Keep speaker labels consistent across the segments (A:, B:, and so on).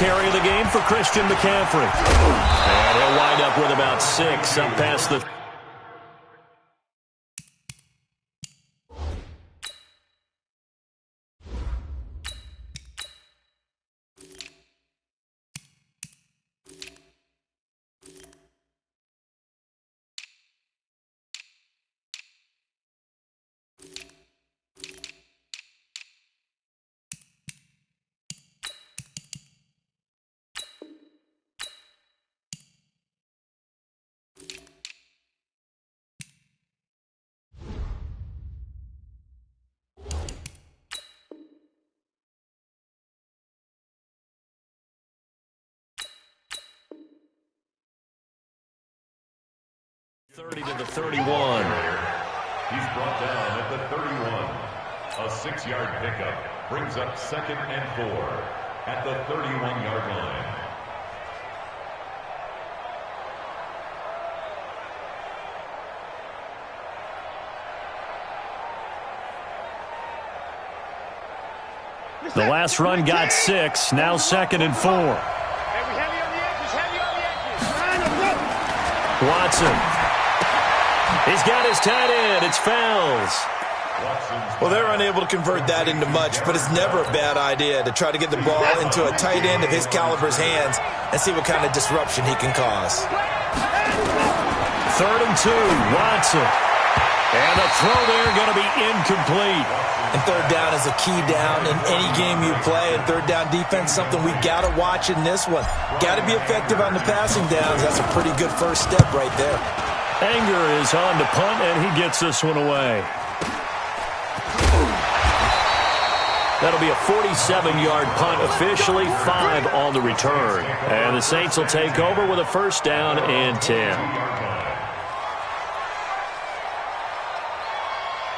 A: carry of the game for Christian McCaffrey. And he'll wind up with about 6 up past the... ...30 to the 31.
B: He's brought down at the 31. A 6-yard pickup brings up 2nd and 4 at the 31-yard line.
A: The last run got 6. Now 2nd and 4. Watson. He's got his tight end. It's Fells.
C: Well, they're unable to convert that into much, but it's never a bad idea to try to get the ball into a tight end of his caliber's hands and see what kind of disruption he can cause.
A: 3rd and 2. Watson. And the throw there going to be incomplete.
C: And 3rd down is a key down in any game you play. And 3rd down defense, something we got to watch in this one. Got to be effective on the passing downs. That's a pretty good first step right there.
A: Anger is on to punt, and he gets this one away. That'll be a 47-yard punt, officially 5 on the return. And the Saints will take over with a 1st down and 10.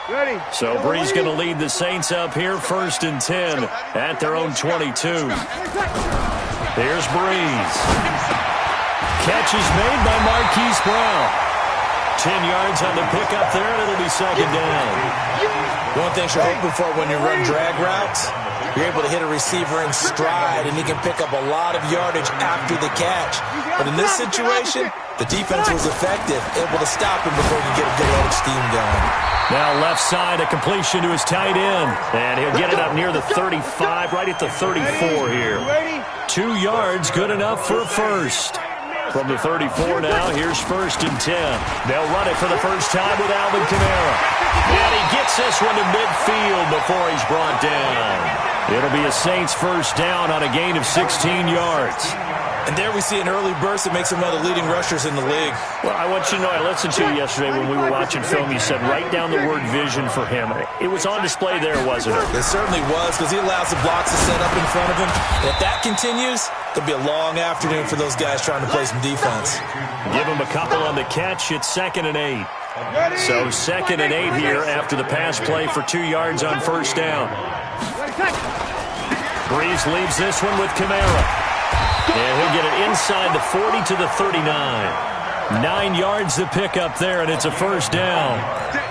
D: Ready.
A: So Bree's going to lead the Saints up here, 1st and 10 at their own 22. Here's Breeze. Catch is made by Marquise Brown. 10 yards on the pickup there, and it'll be 2nd down.
C: One thing you're hoping for when you run drag routes, you're able to hit a receiver in stride, and he can pick up a lot of yardage after the catch. But in this situation, the defense was effective, able to stop him before he could get a good load of steam going.
A: Now left side, a completion to his tight end. And he'll get it up near the 35, right at the 34 here. 2 yards, good enough for a 1st. From the 34 now, here's 1st and 10. They'll run it for the first time with Alvin Kamara. And he gets this one to midfield before he's brought down. It'll be a Saints 1st down on a gain of 16 yards.
C: And there we see an early burst that makes him one of the leading rushers in the league.
A: Well, I want you to know, I listened to you yesterday when we were watching film. You said write down the word vision for him. It was on display there, wasn't it?
C: It certainly was, because he allows the blocks to set up in front of him. And if that continues, it'll be a long afternoon for those guys trying to play some defense.
A: Give him a couple on the catch. It's 2nd and 8. So 2nd and 8 here after the pass play for 2 yards on 1st down. Breeze leaves this one with Kamara. And he'll get it inside the 40 to the 39. 9 yards to pick up there, and it's a 1st down.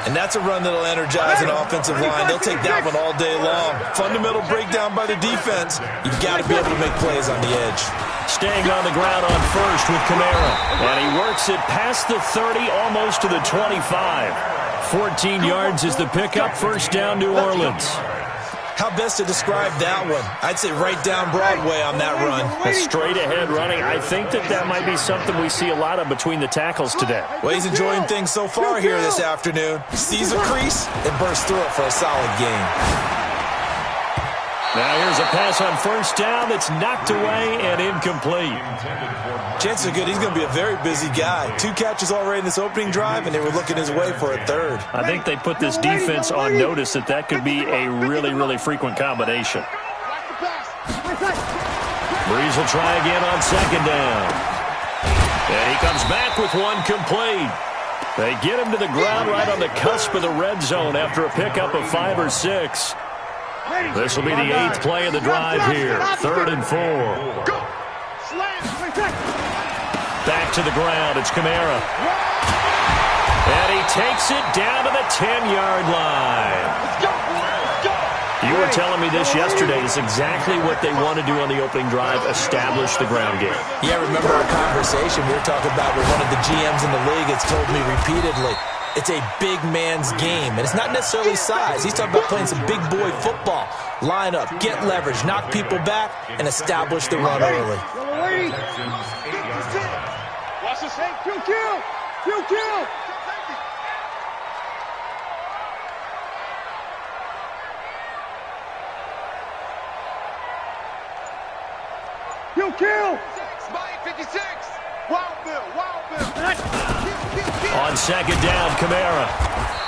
C: And that's a run that'll energize an offensive line. They'll take that one all day long. Fundamental breakdown by the defense. You've got to be able to make plays on the edge.
A: Staying on the ground on 1st with Kamara. And he works it past the 30, almost to the 25. 14 yards is the pickup, 1st down, New Orleans.
C: How best to describe that one? I'd say right down Broadway on that run.
A: A straight-ahead running. I think that might be something we see a lot of between the tackles today.
C: Well, he's enjoying things so far here this afternoon. Sees a crease and bursts through it for a solid gain.
A: Now here's a pass on 1st down that's knocked away and incomplete.
C: Chances are good he's going to be a very busy guy. 2 catches already in this opening drive, and they were looking his way for a 3rd.
A: I think they put this defense on notice that could be a really, really frequent combination. Breeze will try again on 2nd down. And he comes back with one complete. They get him to the ground right on the cusp of the red zone after a pickup of 5 or 6. This will be the 8th play of the drive here. 3rd and 4. Back to the ground. It's Kamara. And he takes it down to the 10-yard line. You were telling me this yesterday. It's exactly what they want to do on the opening drive, establish the ground game.
C: Yeah, remember our conversation we were talking about with one of the GMs in the league has told me repeatedly, it's a big man's game, and it's not necessarily size. He's talking about playing some big boy football. Line up, get leverage, knock people back, and establish the run early.
D: Watch this. Kill. Kill! 56! Wild Bill!
A: On second down, Kamara.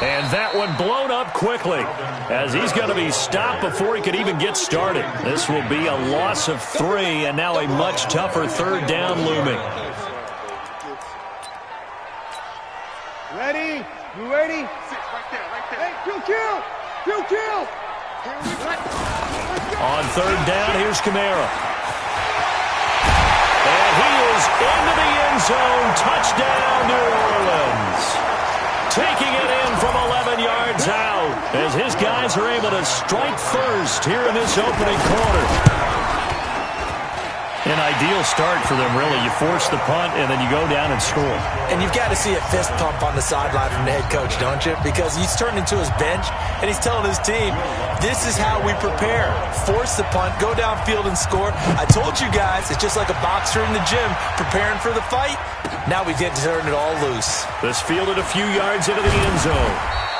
A: And that one blown up quickly as he's going to be stopped before he could even get started. This will be a loss of 3, and now a much tougher third down looming.
D: Ready? You ready? Right there. Hey, kill!
A: On third down, here's Kamara. And he is into the end zone. Touchdown, New Orleans. Taking it in from 11 yards out as his guys are able to strike first here in this opening quarter. An ideal start for them, really. You force the punt, and then you go down and score.
C: And you've got to see a fist pump on the sideline from the head coach, don't you? Because he's turned into his bench, and he's telling his team, this is how we prepare. Force the punt, go downfield and score. I told you guys, it's just like a boxer in the gym preparing for the fight. Now we get to turn it all loose.
A: This fielded a few yards into the end zone.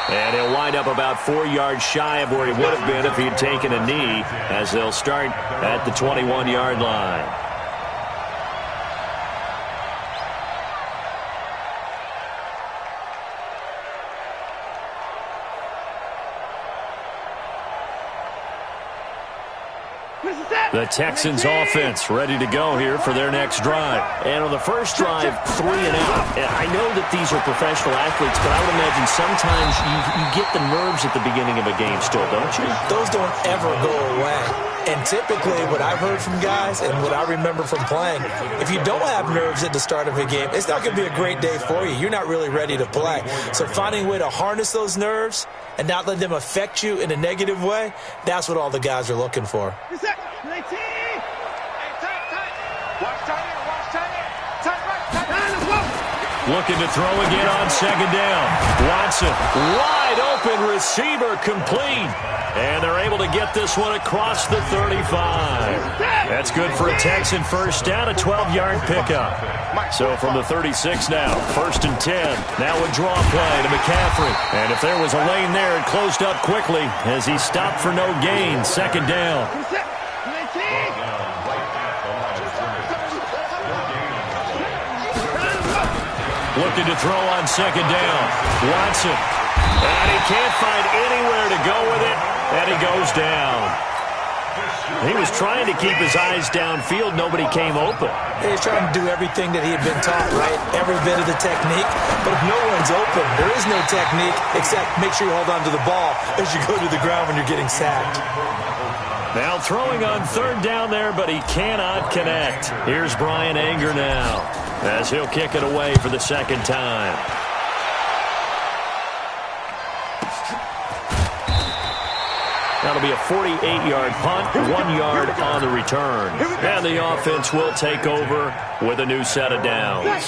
A: And he'll wind up about 4 yards shy of where he would have been if he had taken a knee, as they'll start at the 21-yard line. The Texans offense ready to go here for their next drive. And on the first drive, 3 and out. And I know that these are professional athletes, but I would imagine sometimes you get the nerves at the beginning of a game still, don't you?
C: Those don't ever go away. And typically what I've heard from guys and what I remember from playing, if you don't have nerves at the start of a game, it's not going to be a great day for you. You're not really ready to play. So finding a way to harness those nerves and not let them affect you in a negative way, that's what all the guys are looking for.
A: Looking to throw again on second down. Watson, wide open receiver, complete. And they're able to get this one across the 35. That's good for a Texan first down, a 12-yard pickup. So from the 36 now, 1st and 10. Now a draw play to McCaffrey. And if there was a lane there, it closed up quickly as he stopped for no gain. Second down. Looking to throw on second down. Watson. And he can't find anywhere to go with it. And he goes down. He was trying to keep his eyes downfield. Nobody came open.
C: He's trying to do everything that he had been taught, right? Every bit of the technique. But if no one's open, there is no technique except make sure you hold on to the ball as you go to the ground when you're getting sacked.
A: Now throwing on third down there, but he cannot connect. Here's Brian Anger now as he'll kick it away for the second time. That'll be a 48-yard punt, 1 yard on the return. And the offense will take over with a new set of downs.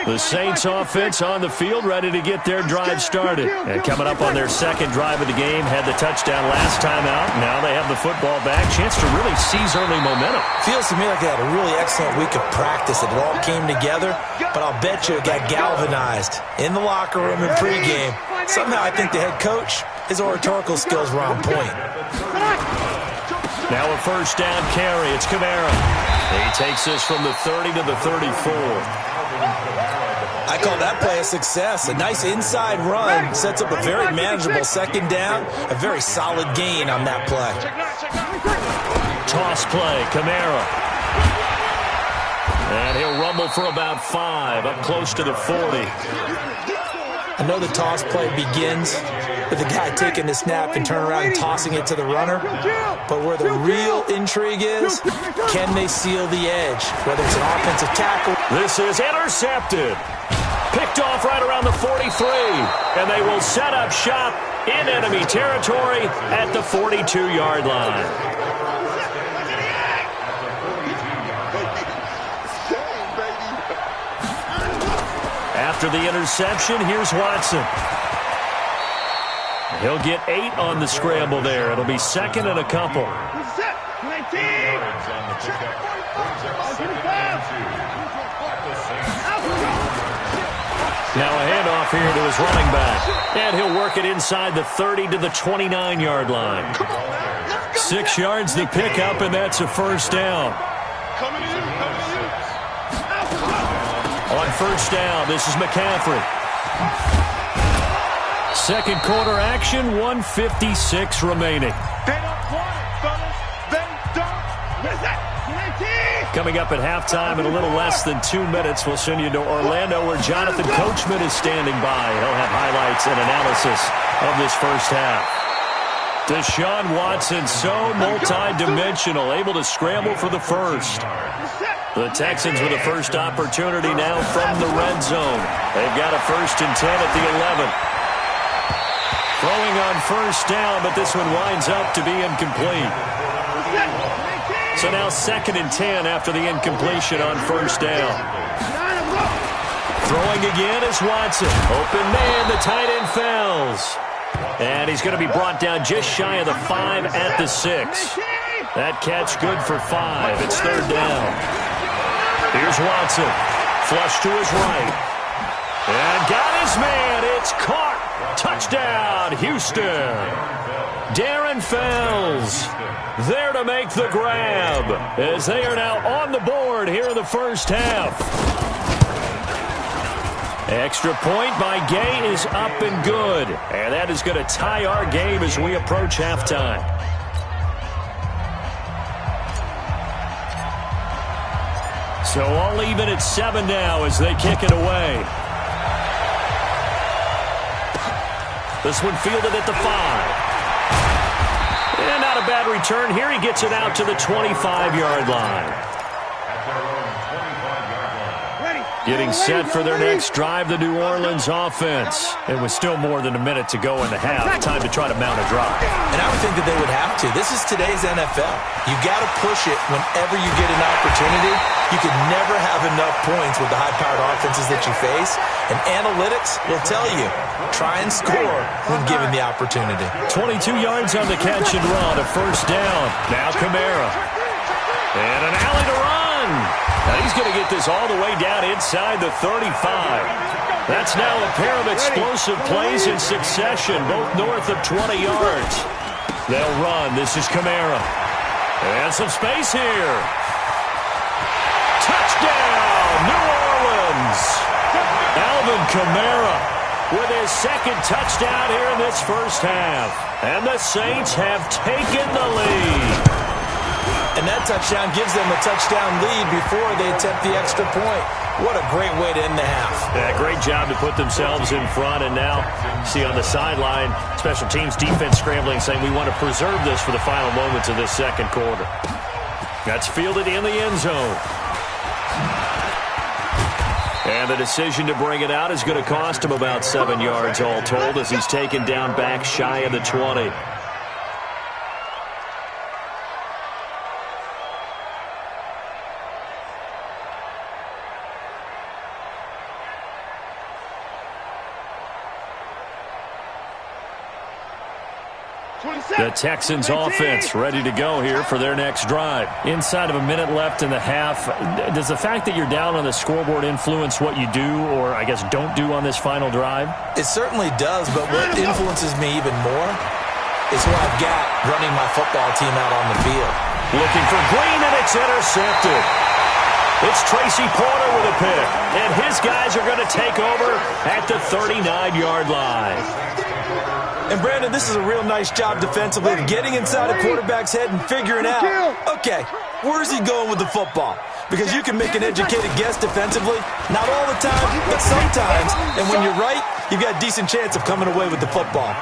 A: The Saints offense on the field ready to get their drive started. And coming up on their second drive of the game, had the touchdown last time out. Now they have the football back. Chance to really seize early momentum.
C: Feels to me like they had a really excellent week of practice. It all came together, but I'll bet you it got galvanized in the locker room and pregame. Somehow I think the head coach, his oratorical skills were on point.
A: Now a first down carry. It's Kamara. He takes this from the 30 to the 34.
C: I call that play a success. A nice inside run sets up a very manageable second down. A very solid gain on that play.
A: Toss play. Kamara. And he'll rumble for about 5, up close to the 40.
C: I know the toss play begins with the guy taking the snap and turning around and tossing it to the runner. But where the real intrigue is, can they seal the edge? Whether it's an offensive tackle.
A: This is intercepted. Picked picked off right around the 43. And they will set up shop in enemy territory at the 42-yard line. After the interception, here's Watson. He'll get 8 on the scramble there. It'll be second and a couple. Now a handoff here to his running back. And he'll work it inside the 30 to the 29-yard line. 6 yards the pickup, and that's a first down. On first down, this is McCaffrey. Second quarter action, 1:56 remaining.
D: They don't want it, fellas. They don't.
A: Coming up at halftime in a little less than 2 minutes, we'll send you to Orlando where Jonathan Coachman is standing by. He'll have highlights and analysis of this first half. Deshaun Watson, so multi-dimensional, able to scramble for the first. The Texans with a first opportunity now from the red zone. They've got a 1st and 10 at the 11. Throwing on first down, but this one winds up to be incomplete. So now 2nd and 10 after the incompletion on first down. Throwing again is Watson. Open man, the tight end fails. And he's going to be brought down just shy of the 5 at the 6. That catch good for 5. It's 3rd down. Here's Watson. Flush to his right. And got his man. It's caught. Touchdown, Houston. Darren Fells there to make the grab as they are now on the board here in the first half. Extra point by Gay is up and good. And that is going to tie our game as we approach halftime. So all even at 7 now as they kick it away. This one fielded at the 5. And not a bad return here. He gets it out to the 25-yard line. Getting set for their next drive, the New Orleans offense. It was still more than a minute to go in the half. Time to try to mount a drive.
C: And I would think that they would have to. This is today's NFL. You got to push it whenever you get an opportunity. You can never have enough points with the high-powered offenses that you face. And analytics will tell you, try and score when given the opportunity.
A: 22 yards on the catch and run, a first down. Now Kamara. And an alley to run. Now he's going to get this all the way down inside the 35. That's now a pair of explosive plays in succession, both north of 20 yards. They'll run. This is Kamara. And some space here. Touchdown, New Orleans. Alvin Kamara with his 2nd touchdown here in this first half. And the Saints have taken the lead.
C: And that touchdown gives them a touchdown lead before they attempt the extra point. What a great way to end the half.
A: Yeah, great job to put themselves in front. And now, see on the sideline, special teams defense scrambling, saying we want to preserve this for the final moments of this second quarter. That's fielded in the end zone. And the decision to bring it out is going to cost him about 7 yards all told as he's taken down back shy of the 20. The Texans offense ready to go here for their next drive. Inside of a minute left in the half, does the fact that you're down on the scoreboard influence what you do or, I guess, don't do on this final drive?
C: It certainly does, but what influences me even more is who I've got running my football team out on the field.
A: Looking for Green, and it's intercepted. It's Tracy Porter with a pick, and his guys are going to take over at the 39-yard line.
C: And, Brandon, this is a real nice job defensively of getting inside a quarterback's head and figuring out, okay, where's he going with the football? Because you can make an educated guess defensively, not all the time, but sometimes. And when you're right, you've got a decent chance of coming away with the football.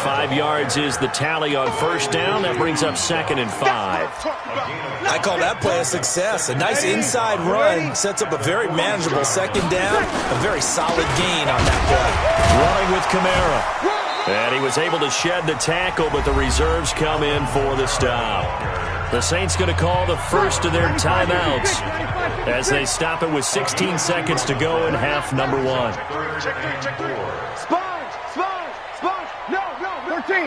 A: 5 yards is the tally on first down. That brings up 2nd and 5.
C: I call that play a success. A nice inside run sets up a very manageable 2nd down. A very solid gain on that play.
A: Running with Kamara. And he was able to shed the tackle, but the reserves come in for the stop. The Saints going to call the first of their timeouts as they stop it with 16 seconds to go in half number 1.
D: Sponge! 13.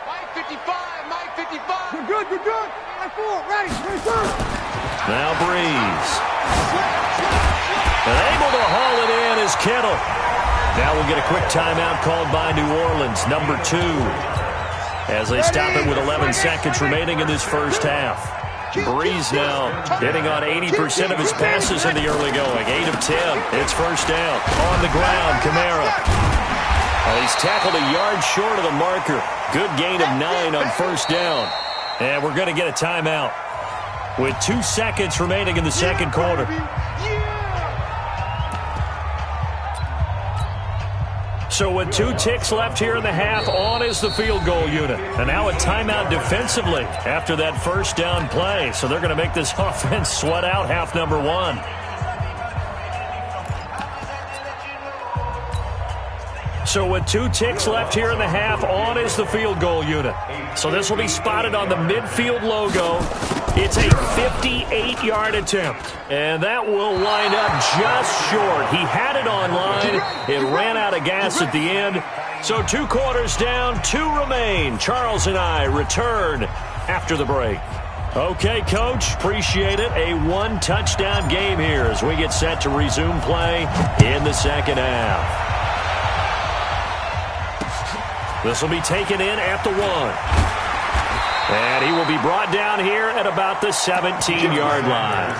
E: Mike 55.
D: You're good. Line 4, ready, sir.
A: Now Breeze. And able to haul it in is Kittle. Now we'll get a quick timeout called by New Orleans, number 2. As they stop it with 11 seconds remaining in this first half. Breeze now hitting on 80% of his passes in the early going. 8 of 10. It's first down. On the ground, Kamara. He's tackled a yard short of the marker. Good gain of 9 on first down. And we're going to get a timeout with 2 seconds remaining in the second quarter. So with 2 ticks left here in the half, on is the field goal unit. And now a timeout defensively after that first down play. So they're going to make this offense sweat out half number 1. So with 2 ticks left here in the half, on is the field goal unit. So this will be spotted on the midfield logo. It's a 58-yard attempt. And that will wind up just short. He had it on line. It ran out of gas at the end. So 2 quarters down, 2 remain. Charles and I return after the break. Okay, Coach, appreciate it. A 1-touchdown game here as we get set to resume play in the second half. This will be taken in at the 1. And he will be brought down here at about the 17-yard line.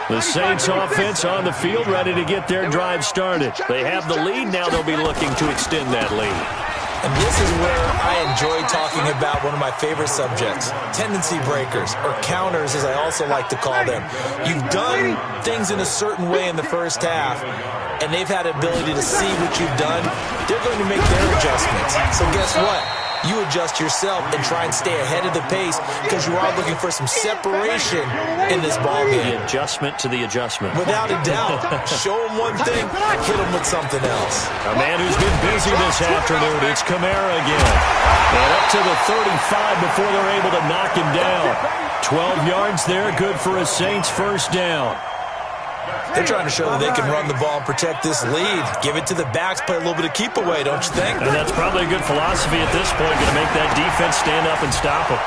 A: The Saints offense on the field ready to get their drive started. They have the lead. Now they'll be looking to extend that lead.
C: And this is where I enjoy talking about one of my favorite subjects, tendency breakers, or counters as I also like to call them. You've done things in a certain way in the first half, and they've had the ability to see what you've done. They're going to make their adjustments. So guess what? You adjust yourself and try and stay ahead of the pace because you are looking for some separation in this ball game.
A: The adjustment to the adjustment.
C: Without a doubt. Show them one thing, hit them with something else.
A: A man who's been busy this afternoon. It's Kamara again. And up to the 35 before they're able to knock him down. 12 yards there, good for a Saints first down.
C: They're trying to show that they can run the ball and protect this lead. Give it to the backs, play a little bit of keep away, don't you think?
A: And that's probably a good philosophy at this point, going to make that defense stand up and stop it.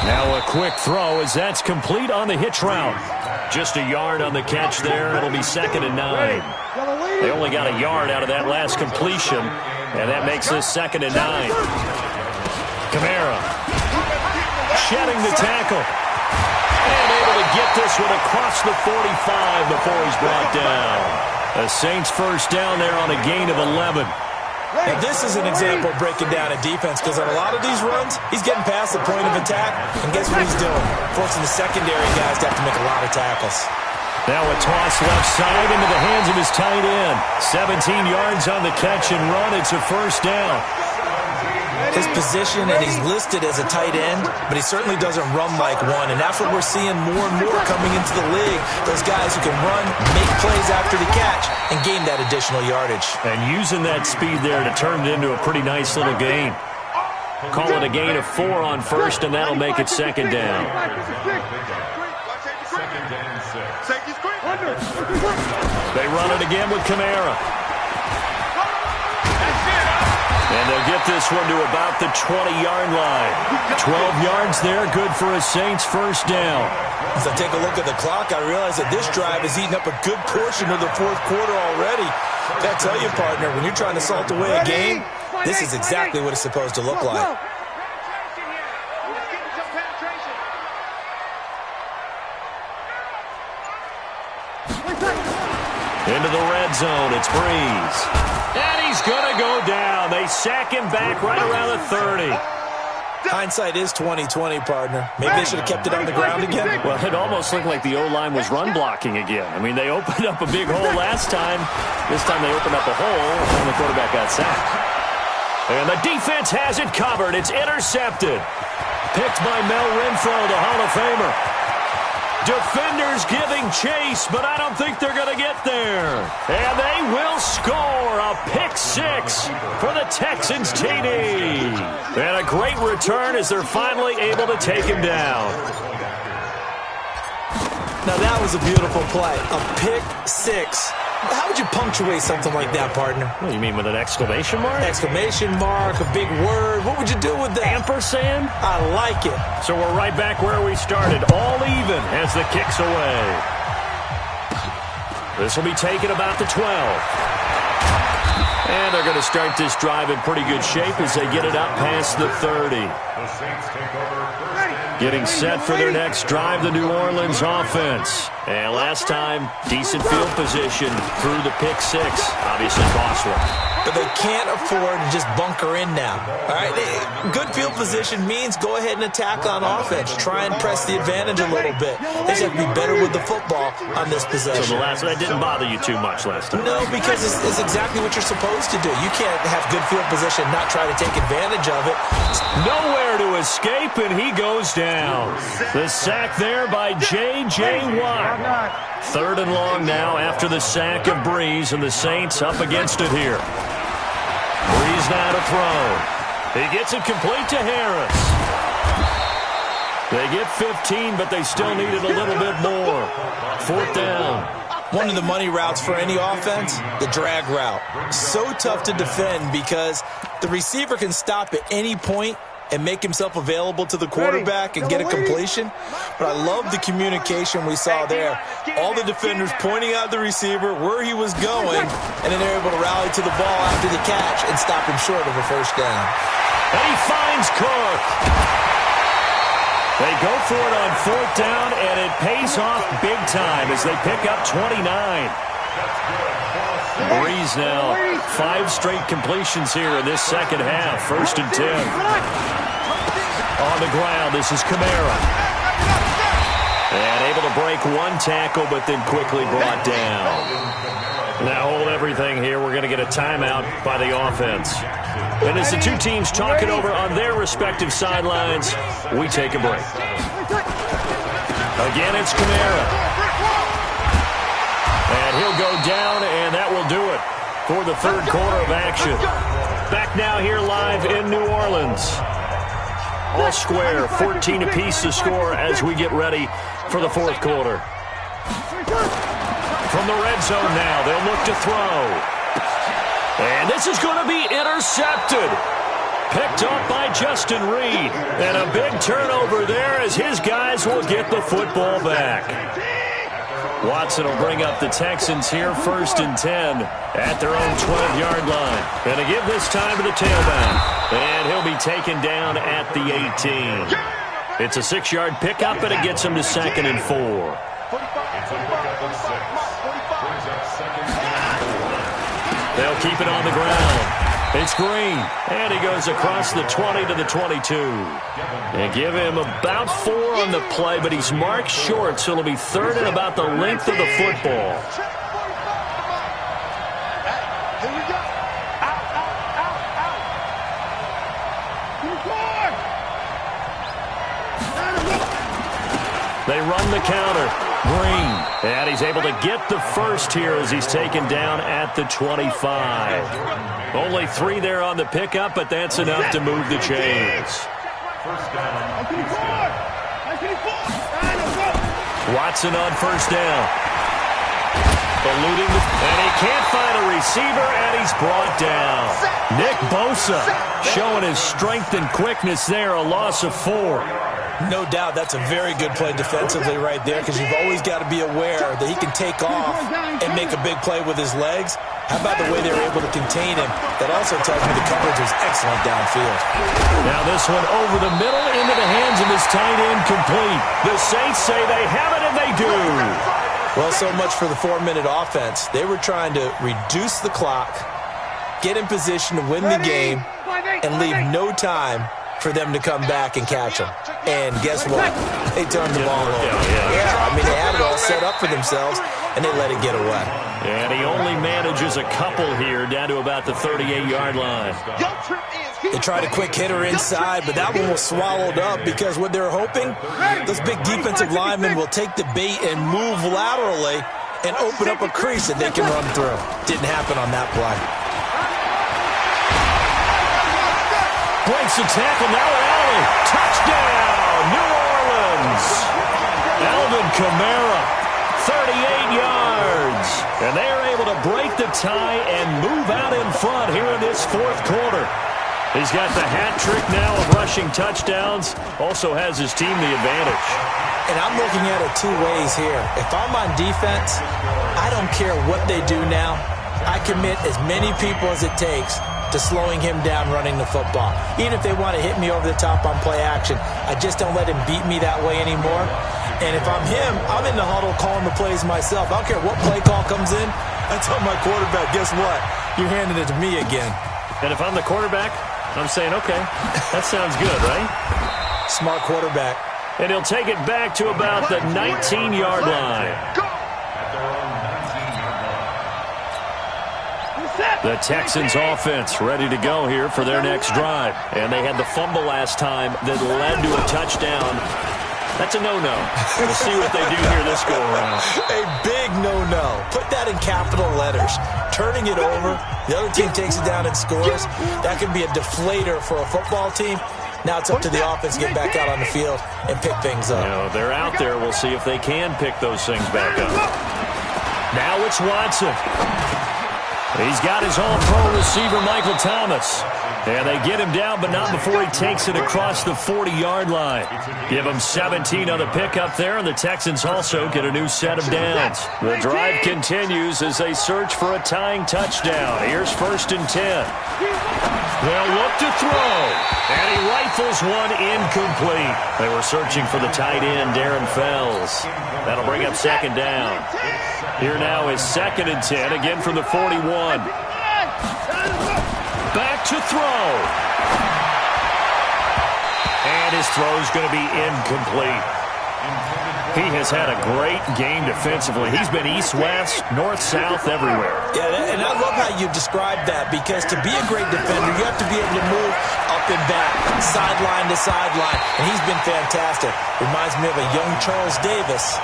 A: Now a quick throw as that's complete on the hitch route. Just a yard on the catch there. It'll be 2nd and 9. They only got a yard out of that last completion, and that makes this 2nd and 9. Kamara shedding the tackle. And able to get this one across the 45 before he's brought down. A Saints first down there on a gain of 11.
C: Now this is an example of breaking down a defense because on a lot of these runs, he's getting past the point of attack, and guess what he's doing? Forcing the secondary guys to have to make a lot of tackles.
A: Now a toss left side into the hands of his tight end. 17 yards on the catch and run. It's a first down.
C: His position, and he's listed as a tight end, but he certainly doesn't run like one, and that's what we're seeing more and more coming into the league. Those guys who can run, make plays after the catch, and gain that additional yardage.
A: And using that speed there to turn it into a pretty nice little gain. Call it a gain of 4 on first, and that'll make it 2nd down. They run it again with Kamara. And they'll get this one to about the 20-yard line. 12 yards there, good for a Saints first down.
C: As I take a look at the clock, I realize that this drive has eaten up a good portion of the fourth quarter already. I tell you, partner, when you're trying to salt away a game, this is exactly what it's supposed to look like.
A: Into the red zone, it's Breeze. And he's going to go down. They sack him back right around the 30.
C: Hindsight is 20/20, partner. Maybe they should have kept it on the ground again.
A: Well, it almost looked like the O-line was run blocking again. I mean, they opened up a big hole last time. This time they opened up a hole, and the quarterback got sacked. And the defense has it covered. It's intercepted. Picked by Mel Renfro, the Hall of Famer. Defenders giving chase, but I don't think they're going to get there. And they will score a pick six for the Texans TD. And a great return as they're finally able to take him down.
C: Now that was a beautiful play. A pick six. How would you punctuate something like that, partner?
A: What do you mean, with an exclamation mark?
C: Exclamation mark, a big word. What would you do with that?
A: Ampersand?
C: I like it.
A: So we're right back where we started. All even as the kick's away. This will be taken about the 12. And they're going to start this drive in pretty good shape as they get it up past the 30.
B: The Saints take over first and
A: Getting set for their next drive, the New Orleans offense. And last time, decent field position through the pick six. Obviously costly.
C: But they can't afford to just bunker in now. All right, good field position means go ahead and attack on offense. Try and press the advantage a little bit. They just have to be better with the football on this possession.
A: So that didn't bother you too much last time?
C: No, because it's exactly what you're supposed to do. You can't have good field position and not try to take advantage of it.
A: Nowhere to escape, and he goes down. The sack there by J.J. Watt. 3rd and long now after the sack of Breeze, and the Saints up against it here. Breeze now to throw. He gets it complete to Harris. They get 15, but they still need it a little bit more. 4th down.
C: One of the money routes for any offense, the drag route. So tough to defend because the receiver can stop at any point and make himself available to the quarterback and get a completion. But I love the communication we saw there. All the defenders pointing out the receiver, where he was going, and then they're able to rally to the ball after the catch and stop him short of a first down.
A: And he finds Cook. They go for it on 4th down, and it pays off big time as they pick up 29. Breeze now, 5 straight completions here in this second half. 1st and 10. On the ground, this is Kamara. And able to break one tackle, but then quickly brought down. Now hold everything here. We're going to get a timeout by the offense. And as the two teams talk it over on their respective sidelines, we take a break. Again, it's Kamara. And he'll go down, and that will do it for the 3rd quarter of action. Back now here live in New Orleans. All square, 14 apiece to score as we get ready for the 4th quarter. From the red zone now, they'll look to throw. And this is going to be intercepted. Picked up by Justin Reed. And a big turnover there as his guys will get the football back. Watson will bring up the Texans here, 1st and 10 at their own 12-yard line. Going to give this time to the tailback. And he'll be taken down at the 18. It's a 6-yard pickup, and it gets him to 2nd and 4. They'll keep it on the ground. It's Green, and he goes across the 20 to the 22. And give him about 4 on the play, but he's marked short, so it'll be 3rd and about the length of the football. They run the counter. Green. And he's able to get the first here as he's taken down at the 25. Only 3 there on the pickup, but that's enough to move the chains. Watson on 1st down. Eluding and he can't find a receiver, and he's brought down. Nick Bosa showing his strength and quickness there, a loss of 4.
C: No doubt that's a very good play defensively right there, because you've always got to be aware that he can take off and make a big play with his legs. How about the way they were able to contain him? That also tells me the coverage was excellent downfield.
A: Now this one over the middle into the hands of his tight end, complete. The Saints say they have it, and they do.
C: Well, so much for the 4-minute offense. They were trying to reduce the clock, get in position to win the game, and leave no time for them to come back and catch them. And guess what? They turned the ball over. Yeah, I mean, they had it all set up for themselves, and they let it get away.
A: And he only manages a couple here down to about the 38-yard line.
C: They tried a quick hitter inside, but that one was swallowed up because what they're hoping, those big defensive linemen will take the bait and move laterally and open up a crease that they can run through. Didn't happen on that play.
A: Breaks the tackle, now Allen. Touchdown, New Orleans. Alvin Kamara, 38 yards. And they are able to break the tie and move out in front here in this fourth quarter. He's got the hat trick now of rushing touchdowns. Also has his team the advantage.
C: And I'm looking at it two ways here. If I'm on defense, I don't care what they do now. I commit as many people as it takes to slowing him down running the football. Even if they want to hit me over the top on play action, I just don't let him beat me that way anymore. And if I'm him, I'm in the huddle calling the plays myself. I don't care what play call comes in. I tell my quarterback, guess what? You're handing it to me again.
A: And if I'm the quarterback, I'm saying, okay, that sounds good, right?
C: Smart quarterback.
A: And he'll take it back to about the 19-yard line. The Texans offense ready to go here for their next drive. And they had the fumble last time that led to a touchdown. That's a no-no. We'll see what they do here this go-around.
C: A big no-no. Put that in capital letters. Turning it over, the other team takes it down and scores. That could be a deflator for a football team. Now it's up to the offense to get back out on the field and pick things up.
A: You know, they're out there. We'll see if they can pick those things back up. Now it's Watson. He's got his all-pro receiver, Michael Thomas. And they get him down, but not before he takes it across the 40-yard line. Give him 17 on the pickup there, and the Texans also get a new set of downs. The drive continues as they search for a tying touchdown. Here's 1st and 10. They'll look to throw, and he rifles one incomplete. They were searching for the tight end, Darren Fells. That'll bring up 2nd down. Here now is 2nd and 10, again from the 41. Back to throw. And his throw's going to be incomplete. He has had a great game defensively. He's been east-west, north-south, everywhere.
C: Yeah, and I love how you described that, because to be a great defender, you have to be able to move up and back, sideline to sideline, and he's been fantastic. Reminds me of a young Charles Davis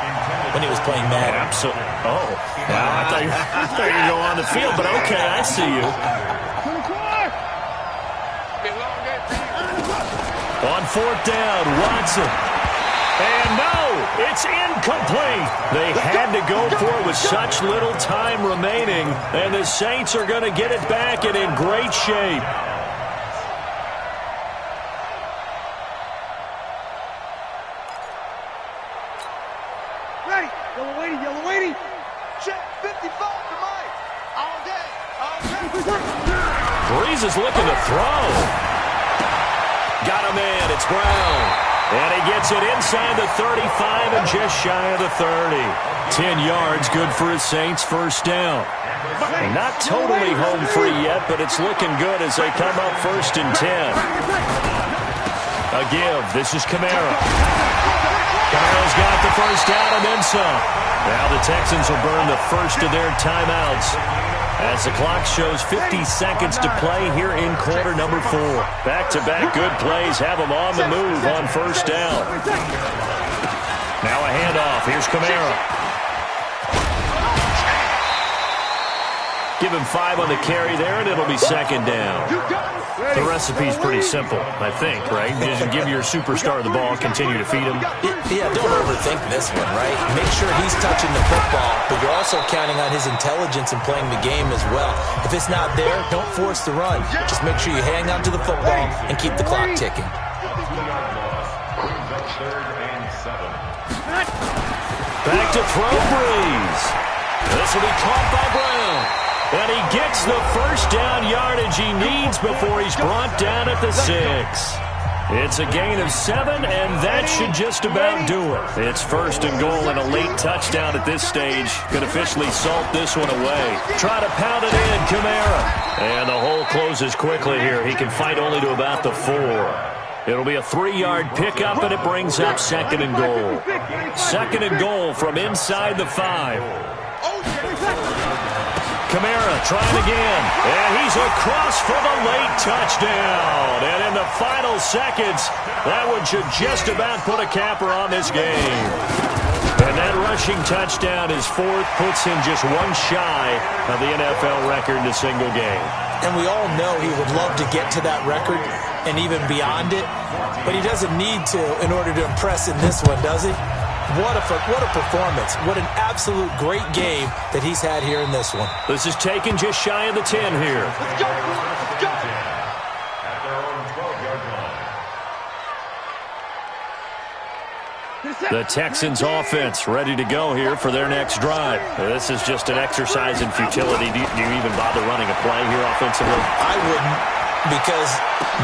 C: when he was playing Madden.
A: Absolutely. Oh, wow, I thought you were going to go on the field, but okay, I see you. On 4th down, Watson. And no, it's incomplete. They had to go for it with such little time remaining, and the Saints are going to get it back and in great shape.
D: Ready, yellow lady.
E: Check 55 to Mike. All day.
A: Breeze is looking to throw. Got him in. It's Brown. And he gets it inside the 35 and just shy of the 30. 10 yards, good for his Saints' 1st down. Not totally home free yet, but it's looking good as they come up 1st and 10. A give. This is Kamara. Kamara's got the 1st down and then some. Now the Texans will burn the first of their timeouts as the clock shows 50 seconds to play here in quarter number 4. Back-to-back good plays have them on the move on 1st down. Now a handoff. Here's Kamara. Give him 5 on the carry there, and it'll be 2nd down. The recipe's pretty simple, I think, right? Just give your superstar the ball, continue to feed him.
C: Yeah, don't overthink this one, right? Make sure he's touching the football, but you're also counting on his intelligence in playing the game as well. If it's not there, don't force the run. Just make sure you hang on to the football and keep the clock ticking.
A: Back to throw, Breeze. This will be caught by Brown. And he gets the 1st down yardage he needs before he's brought down at the 6. It's a gain of 7, and that should just about do it. It's 1st and goal and a late touchdown at this stage. Could officially salt this one away. Try to pound it in, Kamara. And the hole closes quickly here. He can fight only to about the 4. It'll be a 3-yard pickup, and it brings up 2nd and goal. 2nd and goal from inside the 5. Kamara trying again, and he's across for the late touchdown. And in the final seconds, that one should just about put a capper on this game. And that rushing touchdown, his 4th, puts him just one shy of the NFL record in a single game.
C: And we all know he would love to get to that record and even beyond it, but he doesn't need to in order to impress in this one, does he? What a performance. What an absolute great game that he's had here in this one.
A: This is taken just shy of the 10 here.
E: Let's go. Let's go.
B: At their own 12-yard line.
A: The Texans offense ready to go here for their next drive. This is just an exercise in futility. Do you even bother running a play here offensively?
C: I wouldn't, because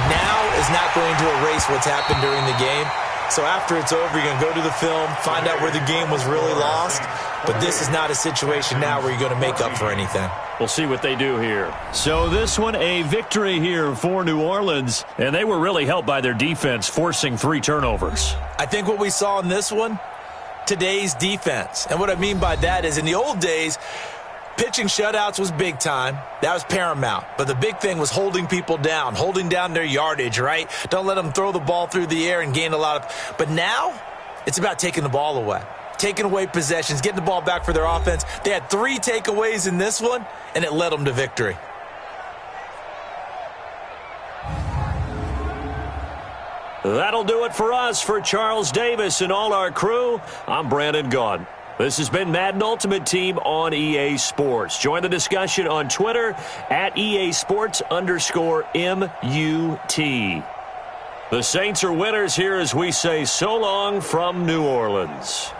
C: now is not going to erase what's happened during the game. So after it's over, you're going to go to the film, find out where the game was really lost. But this is not a situation now where you're going to make up for anything.
A: We'll see what they do here. So this one, a victory here for New Orleans. And they were really helped by their defense, forcing 3 turnovers.
C: I think what we saw in this one, today's defense. And what I mean by that is in the old days, pitching shutouts was big time. That was paramount. But the big thing was holding people down, holding down their yardage, right? Don't let them throw the ball through the air and gain a lot of... But now, it's about taking the ball away. Taking away possessions, getting the ball back for their offense. They had 3 takeaways in this one, and it led them to victory.
A: That'll do it for us. For Charles Davis and all our crew, I'm Brandon Gaudin. This has been Madden Ultimate Team on EA Sports. Join the discussion on Twitter at EA Sports_MUT. The Saints are winners here as we say so long from New Orleans.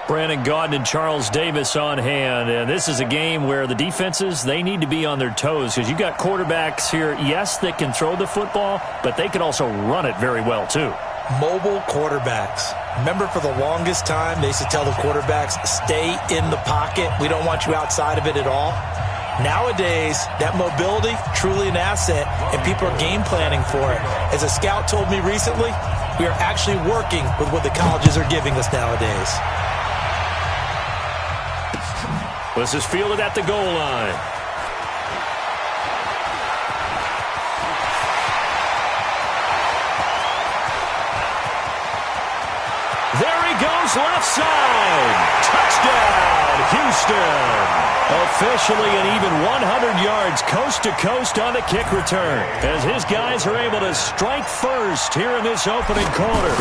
A: Brandon Gaudin and Charles Davis on hand. And this is a game where the defenses, they need to be on their toes because you've got quarterbacks here, yes, that can throw the football, but they can also run it very well too.
C: Mobile quarterbacks. Remember, for the longest time, they used to tell the quarterbacks, stay in the pocket. We don't want you outside of it at all. Nowadays, that mobility, truly an asset, and people are game planning for it. As a scout told me recently, we are actually working with what the colleges are giving us nowadays.
A: This is fielded at the goal line. There he goes, left side. Touchdown, Houston. Officially an even 100 yards coast to coast on the kick return as his guys are able to strike first here in this opening quarter.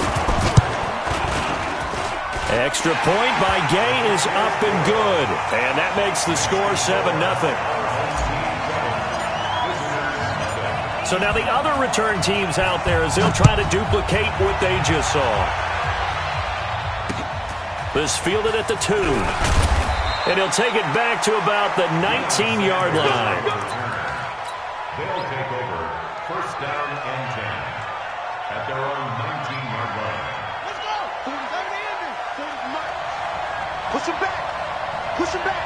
A: Extra point by Gay is up and good. And that makes the score 7-0. So now the other return teams out there as they'll try to duplicate what they just saw. This fielded at the 2. And he'll take it back to about the 19-yard line.
B: They'll take over first down and 10 at their own 19-yard line.
E: Push him back. Push him back.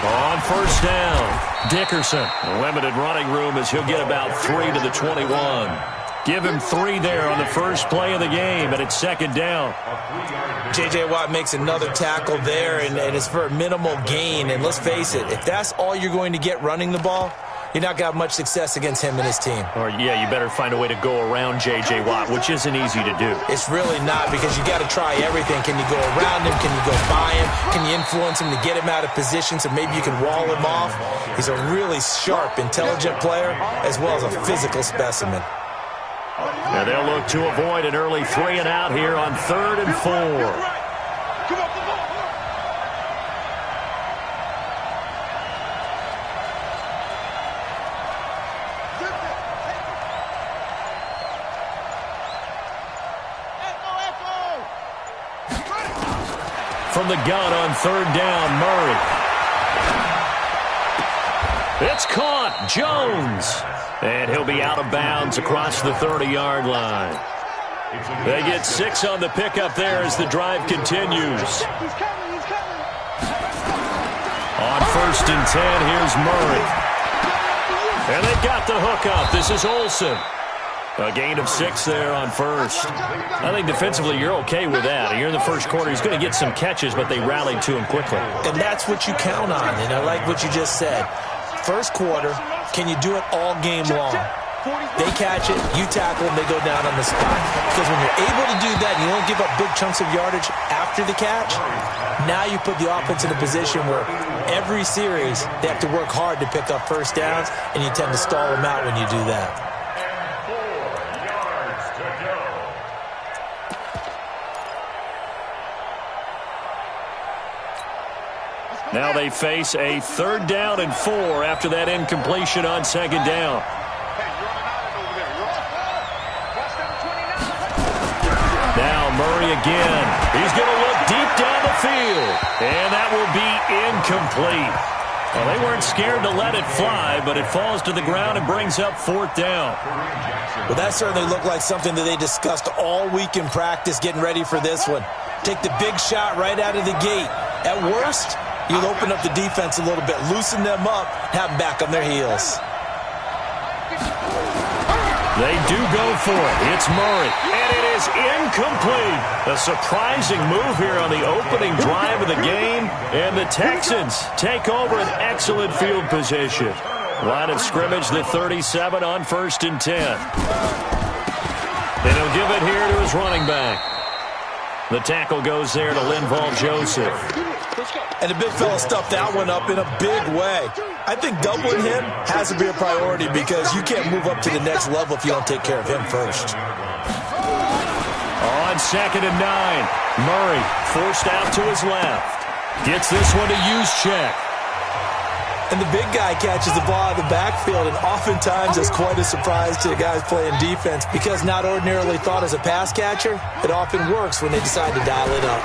A: On first down, Dickerson. Limited running room as he'll get about 3 to the 21. Give him 3 there on the first play of the game, and it's second down.
C: J.J. Watt makes another tackle there, and it's for a minimal gain. And let's face it, if that's all you're going to get running the ball, you're not going to have much success against him and his team.
A: Or, yeah, you better find a way to go around J.J. Watt, which isn't easy to do.
C: It's really not, because you got to try everything. Can you go around him? Can you go by him? Can you influence him to get him out of position so maybe you can wall him off? He's a really sharp, intelligent player, as well as a physical specimen.
A: And they'll look to avoid an early 3 and out here on 3rd and 4. From the gun on 3rd down, Murray. It's caught. Jones. And he'll be out of bounds across the 30-yard line. They get 6 on the pickup there as the drive continues. On 1st and 10, here's Murray. And they've got the hook up. This is Olsen. A gain of 6 there on 1st. I think defensively you're okay with that. You're in the first quarter. He's going to get some catches, but they rallied to him quickly.
C: And that's what you count on, and I like what you just said. First quarter, can you do it all game long? They catch it, you tackle them, they go down on the spot. Because when you're able to do that and you don't give up big chunks of yardage after the catch, now you put the offense in a position where every series they have to work hard to pick up first downs, and you tend to stall them out when you do that.
A: Now they face a 3rd down and 4 after that incompletion on 2nd down. Now Murray again. He's going to look deep down the field. And that will be incomplete. Well, they weren't scared to let it fly, but it falls to the ground and brings up 4th down.
C: Well, that certainly looked like something that they discussed all week in practice getting ready for this one. Take the big shot right out of the gate. At worst, you'll open up the defense a little bit, loosen them up, have them back on their heels.
A: They do go for it. It's Murray, and it is incomplete. A surprising move here on the opening drive of the game, and the Texans take over an excellent field position. Line of scrimmage, the 37 on 1st and 10. And he'll give it here to his running back. The tackle goes there to Linval Joseph.
C: And the big fella stuffed that one up in a big way. I think doubling him has to be a priority because you can't move up to the next level if you don't take care of him first.
A: On 2nd and 9, Murray forced out to his left. Gets this one to Juszczyk.
C: And the big guy catches the ball out of the backfield, and oftentimes it's quite a surprise to the guys playing defense because not ordinarily thought as a pass catcher, it often works when they decide to dial it up.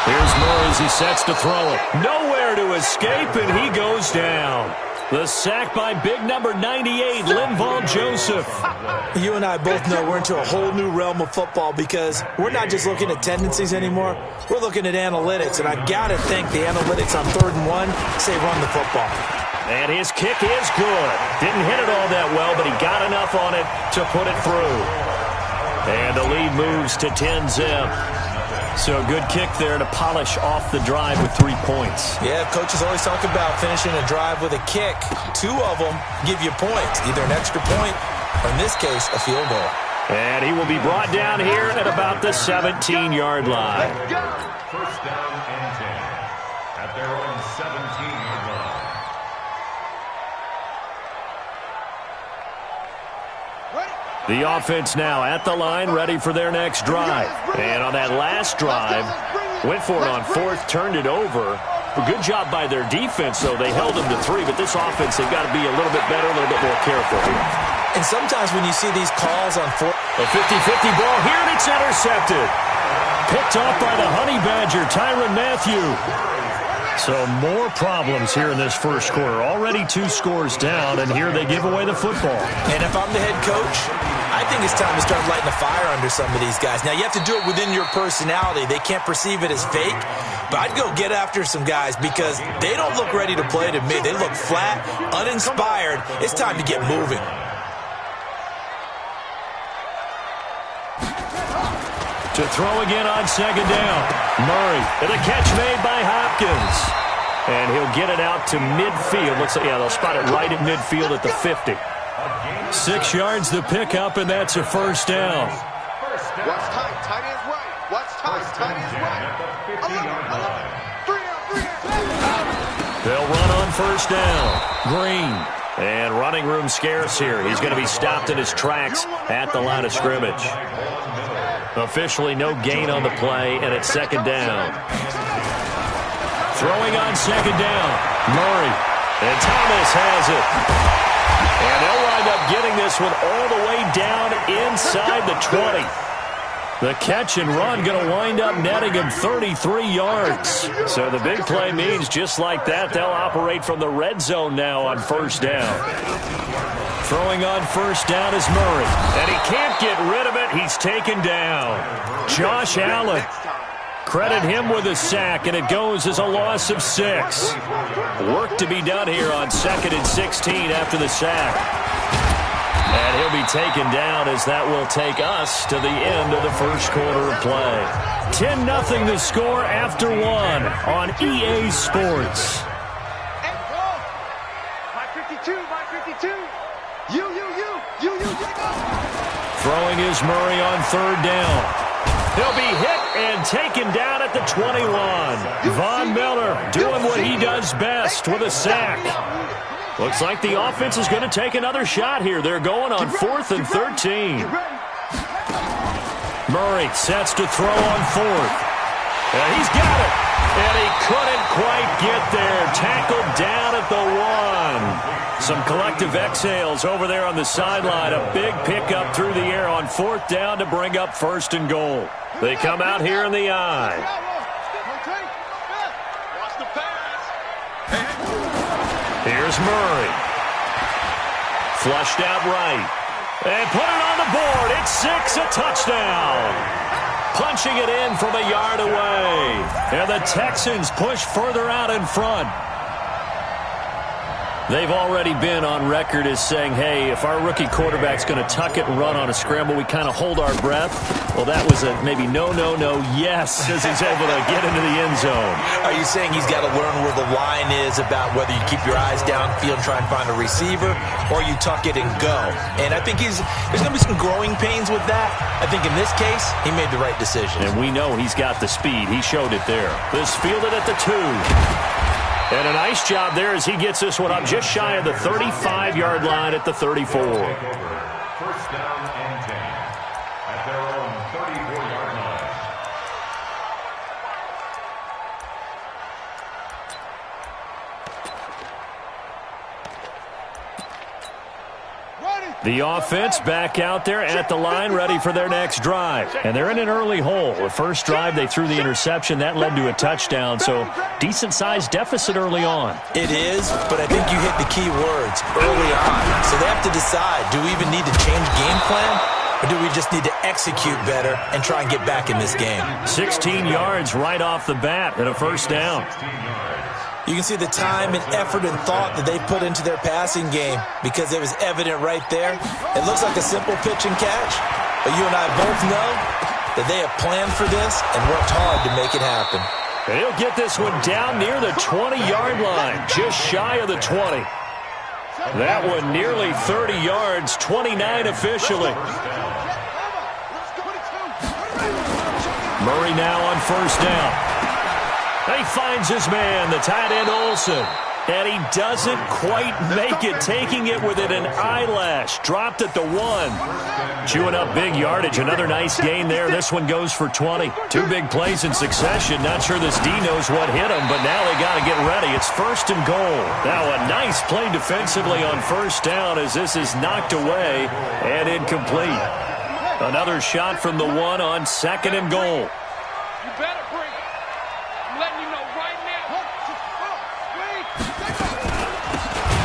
A: Here's Murray as he sets to throw it. Nowhere to escape, and he goes down. The sack by big number 98, Linval Joseph.
C: You and I both know we're into a whole new realm of football because we're not just looking at tendencies anymore. We're looking at analytics, and I got to think the analytics on 3rd and 1 say run the football.
A: And his kick is good. Didn't hit it all that well, but he got enough on it to put it through. And the lead moves to 10-zip. So a good kick there to polish off the drive with 3 points.
C: Yeah, coaches always talk about finishing a drive with a kick. 2 of them give you points, either an extra point or, in this case, a field goal.
A: And he will be brought down here at about the 17-yard line.
B: First down and 10 at their own 17-yard line.
A: The offense now at the line, ready for their next drive. And on that last drive, went for it on 4th, turned it over. A good job by their defense, though. They held them to 3, but this offense, they've got to be a little bit better, a little bit more careful here.
C: And sometimes when you see these calls on 4th,
A: a 50-50 ball here, and it's intercepted. Picked off by the Honey Badger, Tyrann Mathieu. So more problems here in this first quarter. Already 2 scores down, and here they give away the football.
C: And if I'm the head coach, I think it's time to start lighting a fire under some of these guys. Now, you have to do it within your personality. They can't perceive it as fake. But I'd go get after some guys because they don't look ready to play to me. They look flat, uninspired. It's time to get moving.
A: To throw again on second down. Murray, and the catch made by Hopkins. And he'll get it out to midfield. Looks like, yeah, they'll spot it right at midfield at the 50. 6 yards the pickup, and that's a first down.
E: Watch tight. Tight end's right. Watch tight. Tight end's right. 3 down.
A: They'll run on first down. Green. And running room scarce here. He's going to be stopped in his tracks at the line of scrimmage. Officially no gain on the play, and it's second down. Throwing on second down. Murray. And Thomas has it. And they'll wind up getting this one all the way down inside the 20. The catch and run going to wind up netting him 33 yards. So the big play means just like that, they'll operate from the red zone now on first down. Throwing on first down is Murray. And he can't get rid of it. He's taken down. Josh Allen. Credit him with a sack, and it goes as a loss of 6. Work to be done here on 2nd and 16 after the sack. And he'll be taken down as that will take us to the end of the first quarter of play. 10-0 the score after 1 on EA Sports.
D: My 52, my 52. You.
A: Throwing is Murray on third down. He'll be hit and taken down at the 21. Von Miller doing what he does best with a sack. Looks like the offense is going to take another shot here. They're going on 4th and 13. Murray sets to throw on 4th. And he's got it. And he couldn't quite get there. Tackled down at the 1. Some collective exhales over there on the sideline. A big pickup through the air on 4th down to bring up 1st and goal. They come out here in the eye. Here's Murray. Flushed out right. And put it on the board. It's 6, a touchdown. Punching it in from a yard away. And the Texans push further out in front. They've already been on record as saying, hey, if our rookie quarterback's going to tuck it and run on a scramble, we kind of hold our breath. Well, that was a maybe no, yes, as he's able to get into the end zone.
C: Are you saying he's got to learn where the line is about whether you keep your eyes downfield and try and find a receiver, or you tuck it and go? And I think there's going to be some growing pains with that. I think in this case, he made the right decision.
A: And we know he's got the speed. He showed it there. This fielded at the 2. And a nice job there as he gets this one up just shy of the 35-yard line at the 34.
B: First down and 10 at their own 34-yard line.
A: The offense back out there at the line, ready for their next drive. And they're in an early hole. The first drive, they threw the interception. That led to a touchdown, so decent-sized deficit early on.
C: It is, but I think you hit the key words early on. So they have to decide, do we even need to change game plan, or do we just need to execute better and try and get back in this game?
A: 16 yards right off the bat and a first down.
C: You can see the time and effort and thought that they put into their passing game because it was evident right there. It looks like a simple pitch and catch, but you and I both know that they have planned for this and worked hard to make it happen.
A: And he'll get this one down near the 20-yard line, just shy of the 20. That one nearly 30 yards, 29 officially. Murray now on first down. He finds his man, the tight end Olsen. And he doesn't quite make it, taking it within an eyelash. Dropped at the 1. Chewing up big yardage. Another nice gain there. This one goes for 20. 2 big plays in succession. Not sure this D knows what hit him, but now they got to get ready. It's 1st and goal. Now a nice play defensively on first down as this is knocked away and incomplete. Another shot from the 1 on 2nd and goal.
D: You better bring it. I'm letting you know right now.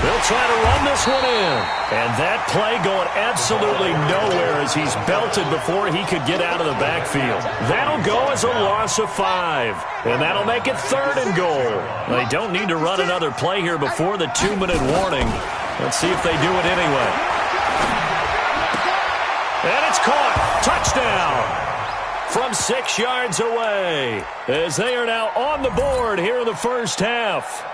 A: They'll try to run this one in. And that play going absolutely nowhere as he's belted before he could get out of the backfield. That'll go as a loss of 5. And that'll make it 3rd and goal. They don't need to run another play here before the 2-minute warning. Let's see if they do it anyway. And it's caught. Touchdown. from 6 yards away, as they are now on the board here in the first half.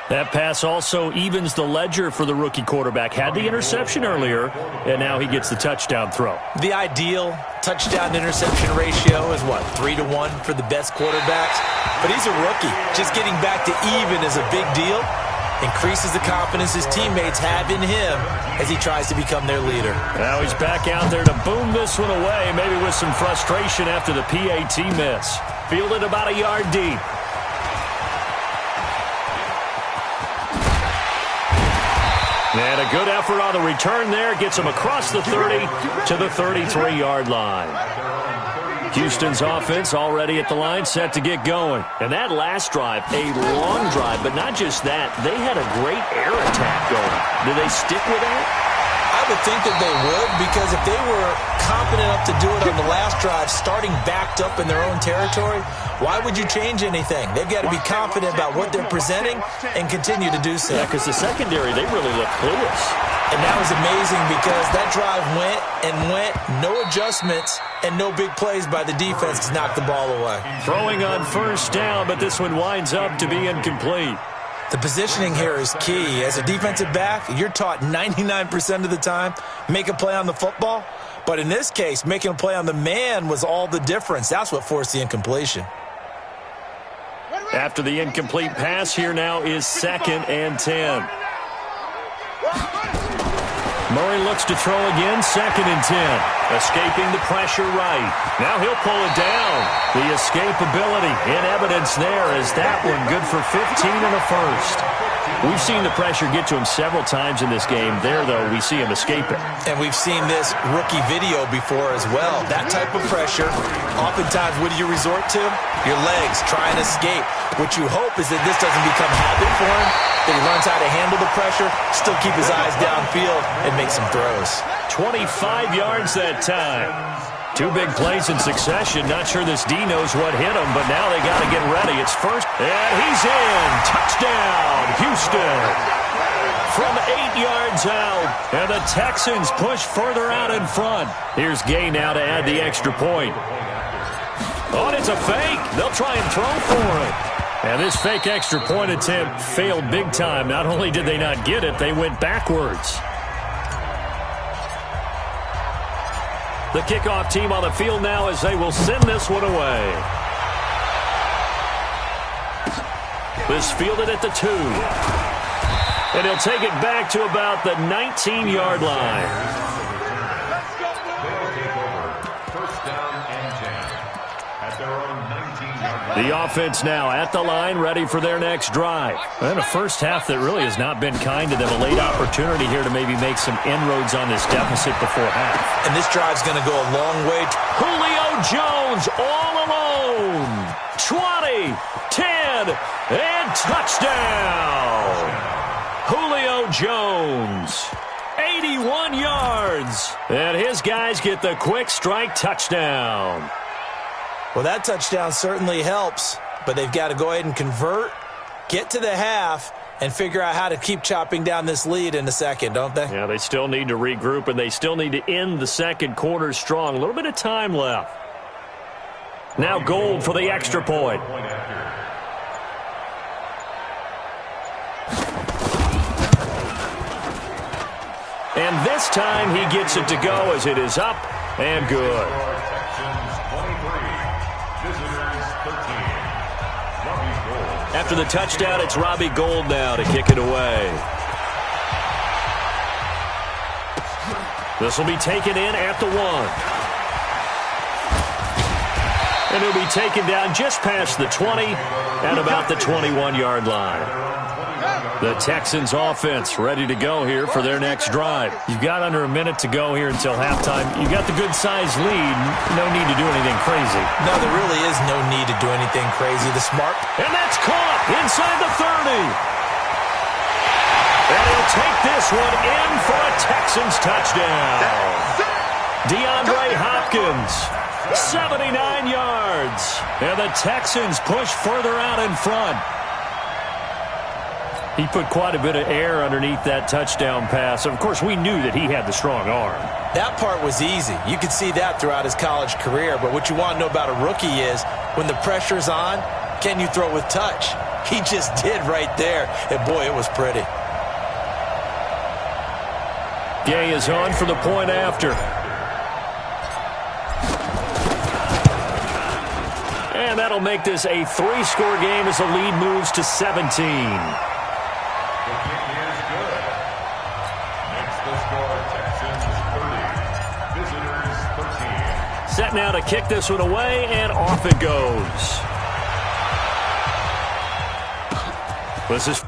A: That pass also evens the ledger for the rookie quarterback. Had the interception earlier, and now he gets the touchdown throw.
C: The ideal touchdown-interception ratio is, what, 3-to-1 for the best quarterbacks? But he's a rookie. Just getting back to even is a big deal. Increases the confidence his teammates have in him as he tries to become their leader.
A: Now he's back out there to boom this one away, maybe with some frustration after the PAT miss. Fielded about a yard deep. And a good effort on the return there. Gets him across the 30 to the 33-yard line. Houston's offense already at the line, set to get going. And that last drive, a long drive, but not just that. They had a great air attack going. Do they stick with that?
C: I would think that they would, because if they were confident enough to do it on the last drive, starting backed up in their own territory, why would you change anything? They've got to be confident about what they're presenting and continue to do so.
A: Yeah, because the secondary, they really look clueless.
C: And that was amazing because that drive went and went, no adjustments, and no big plays by the defense to knock the ball away.
A: Throwing on first down, but this one winds up to be incomplete.
C: The positioning here is key. As a defensive back, you're taught 99% of the time, make a play on the football. But in this case, making a play on the man was all the difference. That's what forced the incompletion.
A: After the incomplete pass, here now is 2nd and 10. Murray looks to throw again, 2nd and 10. Escaping the pressure right. Now he'll pull it down. The escapability in evidence there is that one good for 15 and a first. We've seen the pressure get to him several times in this game. There, though, we see him escape it.
C: And we've seen this rookie video before as well. That type of pressure, oftentimes, what do you resort to? Your legs, try and escape. What you hope is that this doesn't become habit for him, that he learns how to handle the pressure, still keep his eyes downfield, and make some throws.
A: 25 yards that time. 2 big plays in succession. Not sure this D knows what hit him, but now they got to get ready. It's first, and he's in. Touchdown, Houston. From 8 yards out, and the Texans push further out in front. Here's Gay now to add the extra point. Oh, and it's a fake. They'll try and throw for it. And this fake extra point attempt failed big time. Not only did they not get it, they went backwards. The kickoff team on the field now as they will send this one away. This fielded at the 2. And he'll take it back to about the 19-yard line. The offense now at the line, ready for their next drive. And a first half that really has not been kind to them. A late opportunity here to maybe make some inroads on this deficit before half.
C: And this drive's going to go a long way.
A: Julio Jones all alone. 20, 10, and touchdown. Julio Jones, 81 yards. And his guys get the quick strike touchdown.
C: Well, that touchdown certainly helps, but they've got to go ahead and convert, get to the half, and figure out how to keep chopping down this lead in the second, don't they?
A: Yeah, they still need to regroup, and they still need to end the second quarter strong. A little bit of time left. Now Gold for the extra point. And this time he gets it to go as it is up and good. After the touchdown, it's Robbie Gould now to kick it away. This will be taken in at the 1. And it'll be taken down just past the 20 and about the 21-yard line. The Texans offense ready to go here for their next drive. You've got under a minute to go here until halftime. You've got the good-sized lead. No need to do anything crazy.
C: No, there really is no need to do anything crazy. The smart.
A: And that's caught inside the 30. And he'll take this one in for a Texans touchdown. DeAndre Hopkins, 79 yards. And the Texans push further out in front. He put quite a bit of air underneath that touchdown pass. Of course, we knew that he had the strong arm.
C: That part was easy. You could see that throughout his college career. But what you want to know about a rookie is when the pressure's on, can you throw with touch? He just did right there. And, boy, it was pretty.
A: Gay is on for the point after. And that'll make this a 3-score game as the lead moves to 17.
B: The kick is good. Makes the score Texans 30. Visitors 13.
A: Set now to kick this one away, and off it goes. This is...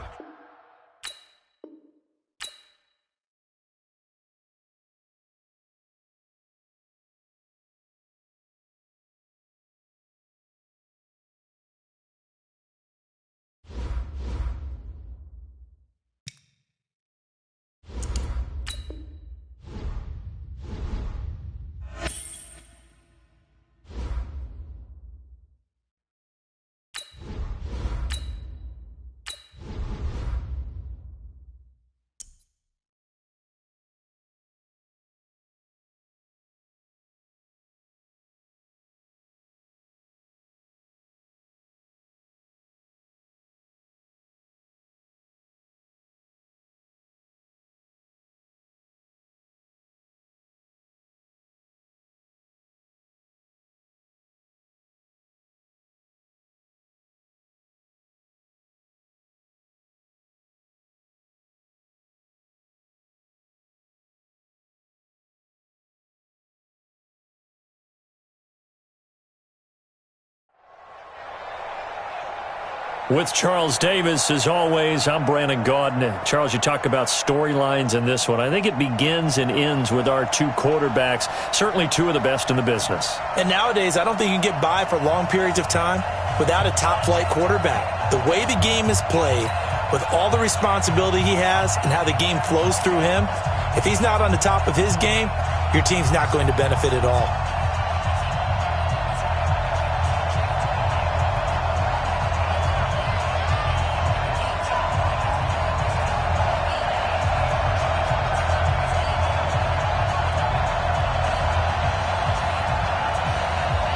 A: With Charles Davis, as always, I'm Brandon Gaudin. Charles, you talk about storylines in this one. I think it begins and ends with our two quarterbacks, certainly two of the best in the business.
C: And nowadays, I don't think you can get by for long periods of time without a top-flight quarterback. The way the game is played, with all the responsibility he has and how the game flows through him, if he's not on the top of his game, your team's not going to benefit at all.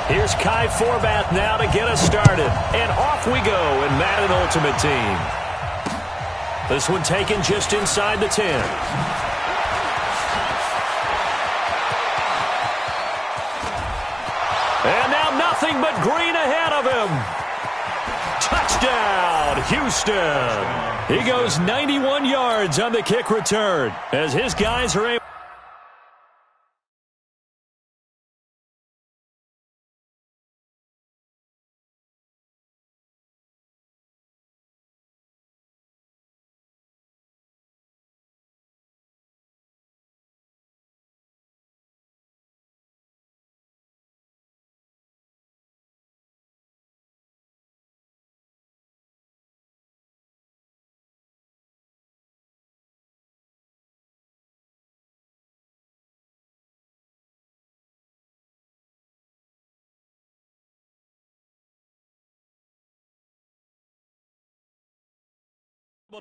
A: Here's Kai Forbath now to get us started. And off we go in Madden Ultimate Team. This one taken just inside the 10. And now nothing but green ahead of him. Touchdown, Houston. He goes 91 yards on the kick return as his guys are able.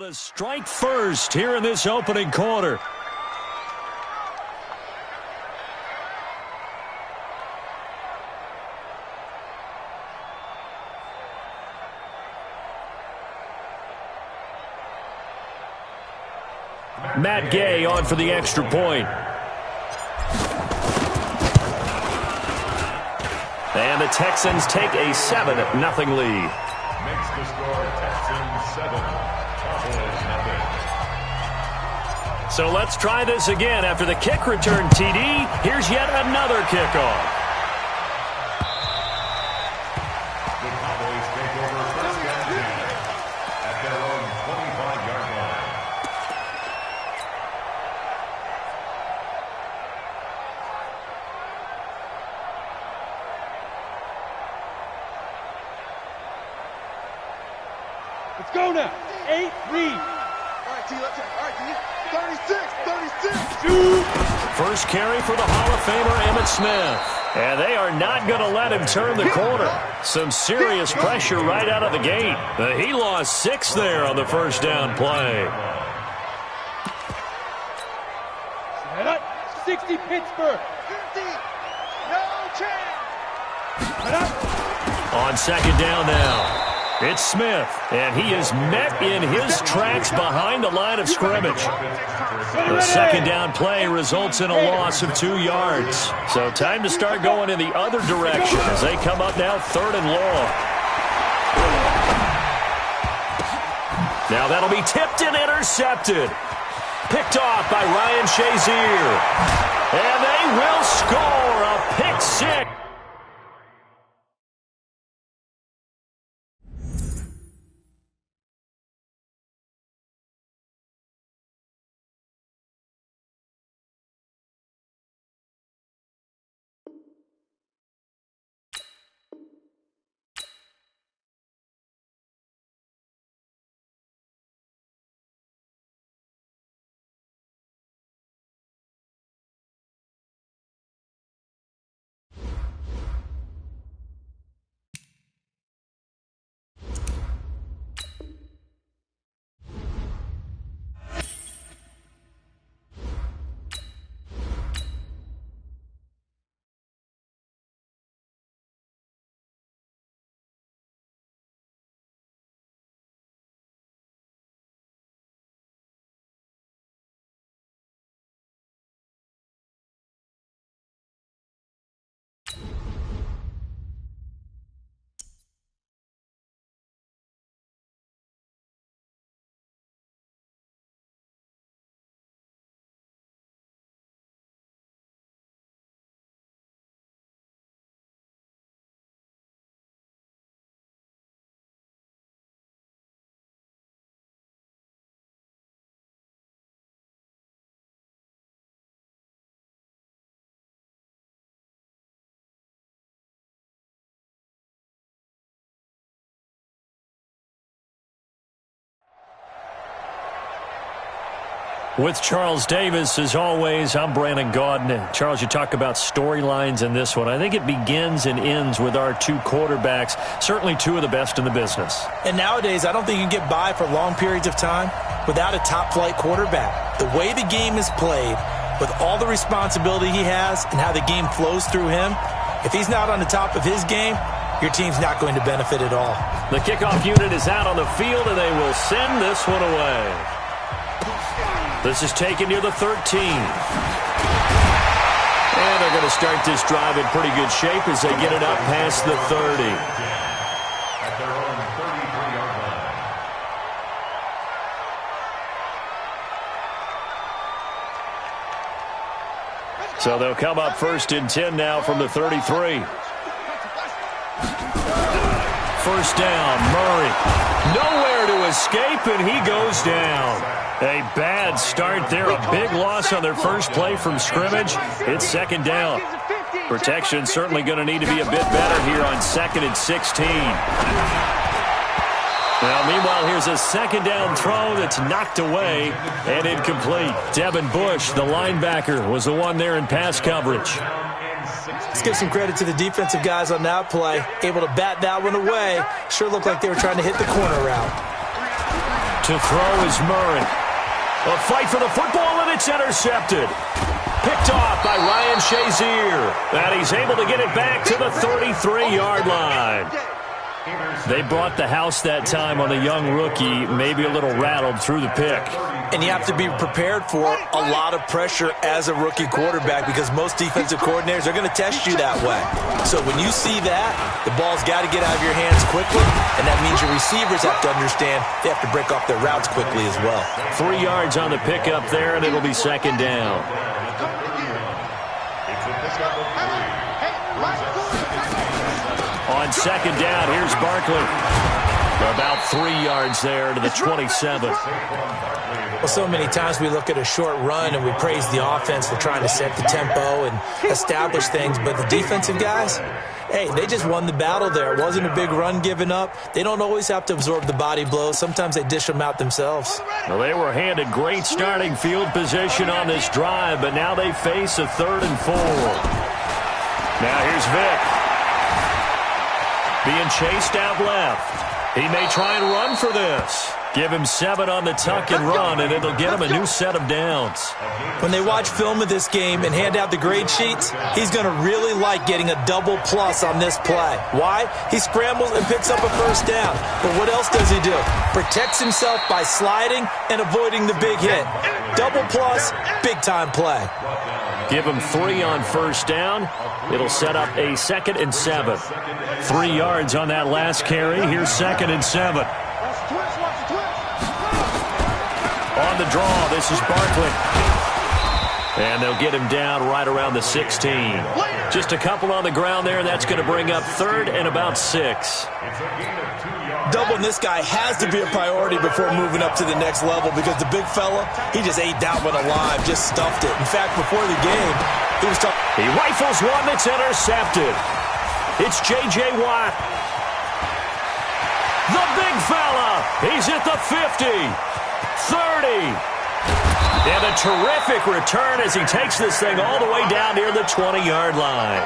A: To strike first here in this opening quarter. Matt Gay on for the extra point. And the Texans take a 7-0 lead.
B: Makes the score Texans 7.
A: So let's try this again. After the kick return TD, here's yet another kickoff.
B: The Cowboys take over first and 10 at their own 25-yard line.
D: Let's go now. 8 lead.
E: All right, T, let's check. All right, T. 36.
A: First carry for the Hall of Famer Emmitt Smith. And they are not going to let him turn the corner. Some serious pressure right out of the gate. He lost 6 there on the first down play.
D: 60 Pittsburgh. 50. No chance.
A: On second down now. It's Smith, and he is met in his tracks behind the line of scrimmage. The second down play results in a loss of 2 yards. So time to start going in the other direction as they come up now 3rd and long. Now that'll be tipped and intercepted. Picked off by Ryan Shazier. And they will score a pick 6. With Charles Davis, as always, I'm Brandon Gaudin. Charles, you talk about storylines in this one. I think it begins and ends with our 2 quarterbacks, certainly 2 of the best in the business.
C: And nowadays, I don't think you can get by for long periods of time without a top-flight quarterback. The way the game is played, with all the responsibility he has and how the game flows through him, if he's not on the top of his game, your team's not going to benefit at all.
A: The kickoff unit is out on the field, and they will send this one away. This is taken near the 13. And they're going to start this drive in pretty good shape as they get it up past the 30.
B: At their own 33-yard line.
A: So they'll come up 1st and 10 now from the 33. First down, Murray. Nowhere to escape, and he goes down. A bad start there, a big loss on their first play from scrimmage. It's second down. Protection certainly going to need to be a bit better here on 2nd and 16. Now, meanwhile, here's a second down throw that's knocked away and incomplete. Devin Bush, the linebacker, was the one there in pass coverage.
C: Let's give some credit to the defensive guys on that play. Able to bat that one away. Sure looked like they were trying to hit the corner route.
A: To throw is Murray. A fight for the football, and it's intercepted. Picked off by Ryan Shazier. And he's able to get it back to the 33-yard line. They brought the house that time on the young rookie, maybe a little rattled through the pick.
C: And you have to be prepared for a lot of pressure as a rookie quarterback because most defensive coordinators are going to test you that way. So when you see that, the ball's got to get out of your hands quickly, and that means your receivers have to understand they have to break off their routes quickly as well.
A: 3 yards on the pickup there, and it'll be second down. On second down, here's Barkley. About 3 yards there to the 27.
C: Well, so many times we look at a short run and we praise the offense for trying to set the tempo and establish things, but the defensive guys, hey, they just won the battle there. It wasn't a big run given up. They don't always have to absorb the body blows. Sometimes they dish them out themselves.
A: Well, they were handed great starting field position on this drive, but now they face a 3rd and 4. Now here's Vick. Being chased out left. He may try and run for this. Give him 7 on the tuck and run, and it'll get him a new set of downs.
C: When they watch film of this game and hand out the grade sheets, he's going to really like getting a double plus on this play. Why? He scrambles and picks up a first down. But what else does he do? Protects himself by sliding and avoiding the big hit. Double plus, big-time play.
A: Give him 3 on first down. It'll set up a 2nd and 7. 3 yards on that last carry. Here's 2nd and 7. On the draw, this is Barkley. And they'll get him down right around the 16. Just a couple on the ground there. That's going to bring up 3rd and about 6.
C: Doubling this guy has to be a priority before moving up to the next level because the big fella, he just ate that one alive, just stuffed it. In fact, before the game, he was talking.
A: He rifles one that's intercepted. It's J.J. Watt. The big fella. He's at the 50. 30. And a terrific return as he takes this thing all the way down near the 20-yard line.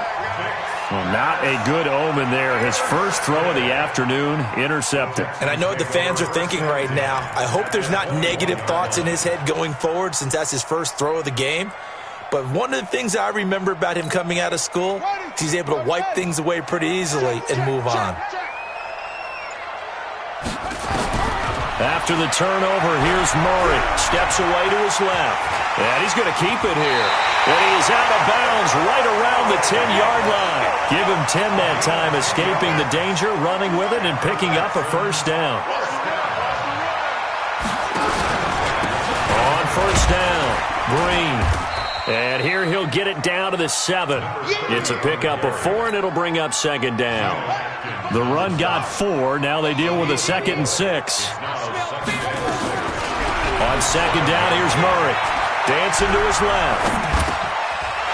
A: Well, not a good omen there. His first throw of the afternoon intercepted.
C: And I know what the fans are thinking right now. I hope there's not negative thoughts in his head going forward since that's his first throw of the game. But one of the things I remember about him coming out of school is he's able to wipe things away pretty easily and move on.
A: After the turnover, here's Murray. Steps away to his left. And he's going to keep it here. And he is out of bounds right around the 10-yard line. Give him 10 that time, escaping the danger, running with it, and picking up a first down. On first down, Green. And here he'll get it down to the 7. It's a pickup of 4, and it'll bring up 2nd down. The run got 4. Now they deal with a 2nd and 6. On 2nd down, here's Murray. Dancing to his left.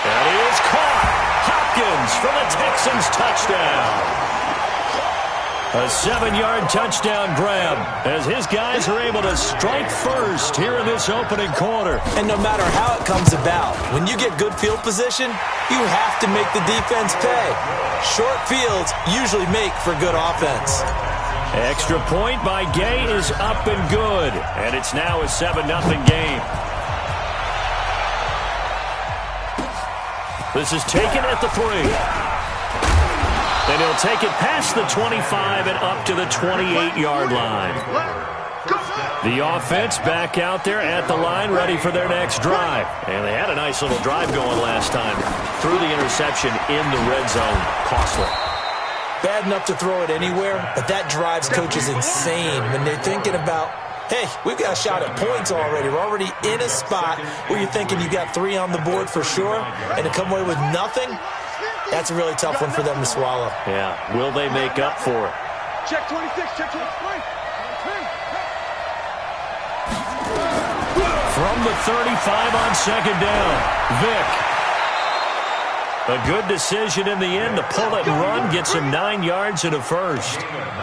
A: And he is caught. Hopkins for the Texans touchdown. A 7-yard touchdown grab as his guys are able to strike first here in this opening quarter.
C: And no matter how it comes about, when you get good field position, you have to make the defense pay. Short fields usually make for good offense.
A: Extra point by Gay is up and good. And it's now a 7-0 game. This is taken at the 3. And he'll take it past the 25 and up to the 28-yard line. The offense back out there at the line, ready for their next drive. And they had a nice little drive going last time. Threw the interception in the red zone. Costly.
C: Bad enough to throw it anywhere, but that drives coaches insane when they're thinking about, hey, we've got a shot at points already. We're already in a spot where you're thinking you got 3 on the board for sure, and to come away with nothing, that's a really tough one for them to swallow.
A: Yeah, will they make up for it?
D: Check 26, check 23.
A: From the 35 on 2nd down, Vick. A good decision in the end to pull it and run, gets him 9 yards and a first.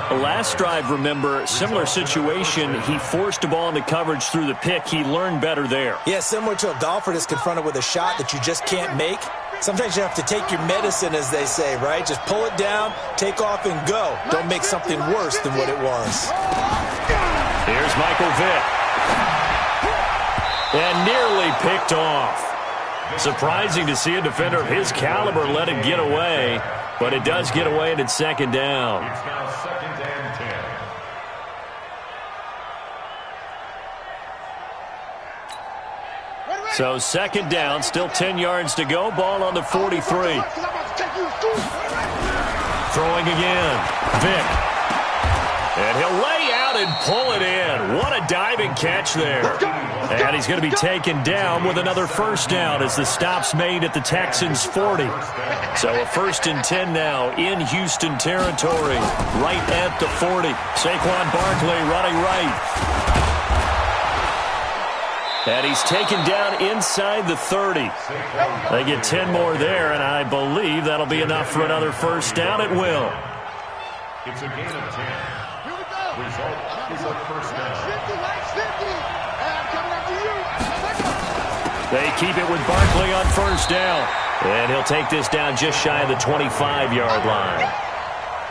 A: The last drive, remember, similar situation. He forced a ball into coverage through the pick. He learned better there.
C: Yeah, similar to a golfer that's confronted with a shot that you just can't make. Sometimes you have to take your medicine, as they say, right? Just pull it down, take off, and go. Don't make something worse than what it was.
A: Here's Michael Vick. And nearly picked off. Surprising to see a defender of his caliber let it get away, but it does get away and it's 2nd down.
B: It's now 2nd and 10.
A: So 2nd down, still 10 yards to go. Ball on the 43. Throwing again. Vick. And he'll lay out and pull it in. What a diving catch there. And he's going to be taken down with another first down as the stop's made at the Texans' 40. So a 1st and 10 now in Houston territory, right at the 40. Saquon Barkley running right. And he's taken down inside the 30. They get 10 more there, and I believe that'll be enough for another first down. It will.
B: It's a gain of 10. Result is a first down.
A: They keep it with Barkley on first down. And he'll take this down just shy of the 25-yard line.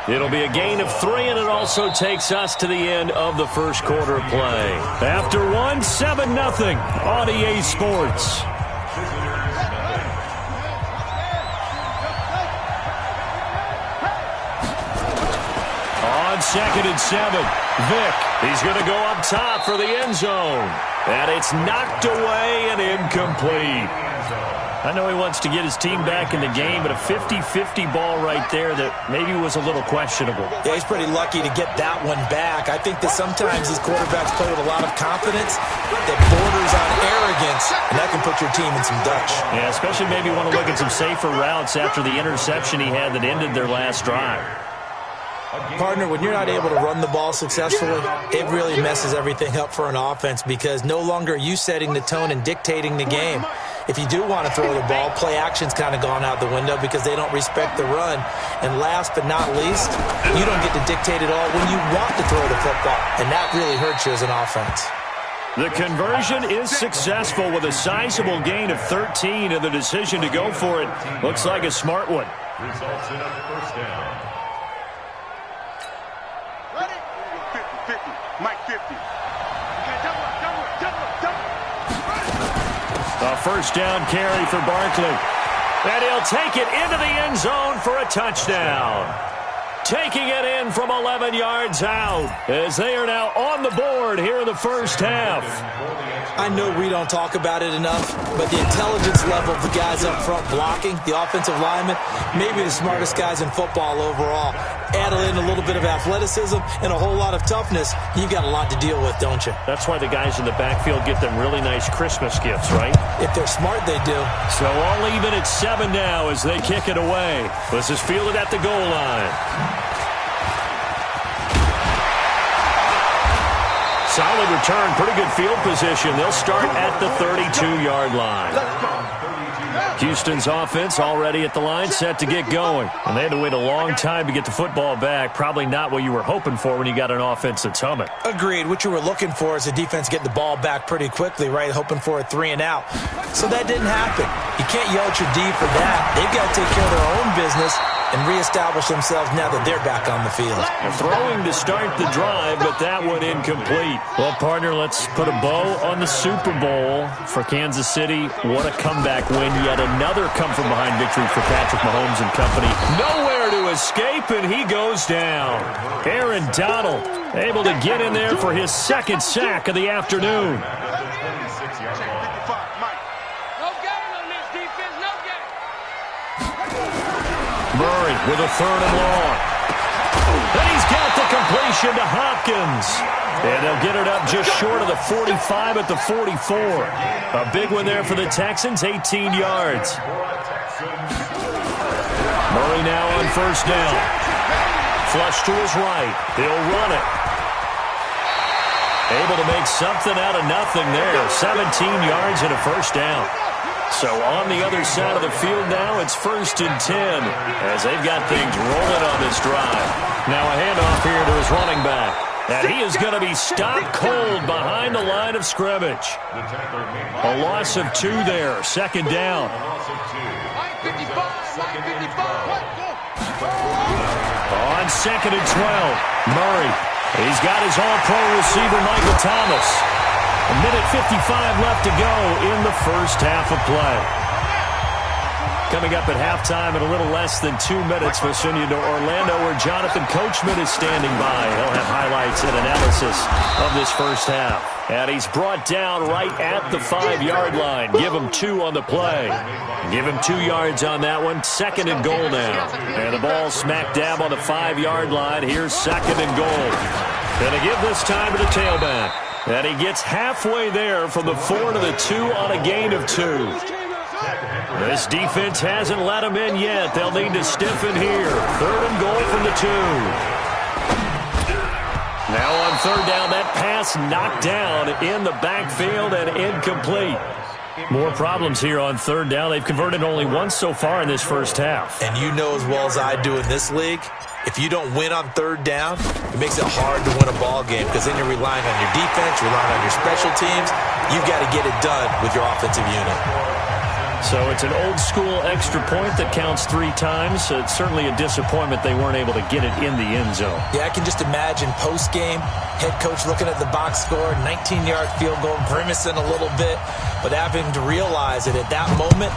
A: It'll be a gain of 3, and it also takes us to the end of the first quarter of play. After 1, 7-0 on EA Sports. On 2nd and 7, Vick. He's going to go up top for the end zone. And it's knocked away and incomplete. I know he wants to get his team back in the game, but a 50-50 ball right there that maybe was a little questionable.
C: Yeah, he's pretty lucky to get that one back. I think that sometimes these quarterbacks play with a lot of confidence that borders on arrogance, and that can put your team in some Dutch.
A: Yeah, especially maybe want to look at some safer routes after the interception he had that ended their last drive.
C: Partner, when you're not able to run the ball successfully, it really messes everything up for an offense because no longer are you setting the tone and dictating the game. If you do want to throw the ball, play action's kind of gone out the window because they don't respect the run. And last but not least, you don't get to dictate it all when you want to throw the football, and that really hurts you as an offense.
A: The conversion is successful with a sizable gain of 13, and the decision to go for it looks like a smart one.
B: Results in a first down.
D: Ready? 50-50. Mike 50. Okay, double up.
A: A first down carry for Barkley. And he'll take it into the end zone for a touchdown. Taking it in from 11 yards out as they are now on the board here in the first half.
C: I know we don't talk about it enough, but the intelligence level of the guys up front blocking, the offensive linemen, maybe the smartest guys in football overall. Add in a little bit of athleticism and a whole lot of toughness, you've got a lot to deal with, don't you?
A: That's why the guys in the backfield get them really nice Christmas gifts, right?
C: If they're smart, they do.
A: So all even at 7 now as they kick it away. This is fielded at the goal line. Solid return, pretty good field position. They'll start at the 32-yard line. Houston's offense already at the line, set to get going. And they had to wait a long time to get the football back. Probably not what you were hoping for when you got an offense that's humming.
C: Agreed. What you were looking for is the defense getting the ball back pretty quickly, right? Hoping for a 3 and out. So that didn't happen. You can't yell at your D for that. They've got to take care of their own business and reestablish themselves now that they're back on the field.
A: And throwing to start the drive, but that one incomplete. Well, partner, let's put a bow on the Super Bowl for Kansas City. What a comeback win. Yet another come-from-behind victory for Patrick Mahomes and company. Nowhere to escape, and he goes down. Aaron Donald able to get in there for his second sack of the afternoon. Murray with a 3rd and long. And he's got the completion to Hopkins. And they'll get it up just short of the 45 at the 44. A big one there for the Texans, 18 yards. Murray now on first down. Flush to his right. He'll run it. Able to make something out of nothing there. 17 yards and a first down. So on the other side of the field now, it's 1st and 10 as they've got things rolling on this drive. Now a handoff here to his running back. And he is going to be stopped cold behind the line of scrimmage. A loss of 2 there, 2nd down. On 2nd and 12, Murray. He's got his all-pro receiver, Michael Thomas. A minute 55 left to go in the first half of play. Coming up at halftime in a little less than 2 minutes, we'll send you to Orlando where Jonathan Coachman is standing by. He'll have highlights and analysis of this first half. And he's brought down right at the 5-yard line. Give him 2 on the play. Give him 2 yards on that one. 2nd and goal now. And the ball smack dab on the 5-yard line. Here's 2nd and goal. Going to give this time to the tailback. And he gets halfway there from the 4 to the 2 on a gain of 2. This defense hasn't let him in yet. They'll need to stiffen here. 3rd and goal from the 2. Now on 3rd down, that pass knocked down in the backfield and incomplete. More problems here on 3rd down. They've converted only once so far in this first half.
C: And you know as well as I do in this league, if you don't win on 3rd down, it makes it hard to win a ball game because then you're relying on your defense, relying on your special teams. You've got to get it done with your offensive unit.
A: So it's an old-school extra point that counts 3 times. So it's certainly a disappointment they weren't able to get it in the end zone.
C: Yeah, I can just imagine post-game, head coach looking at the box score, 19-yard field goal, grimacing a little bit, but having to realize that at that moment,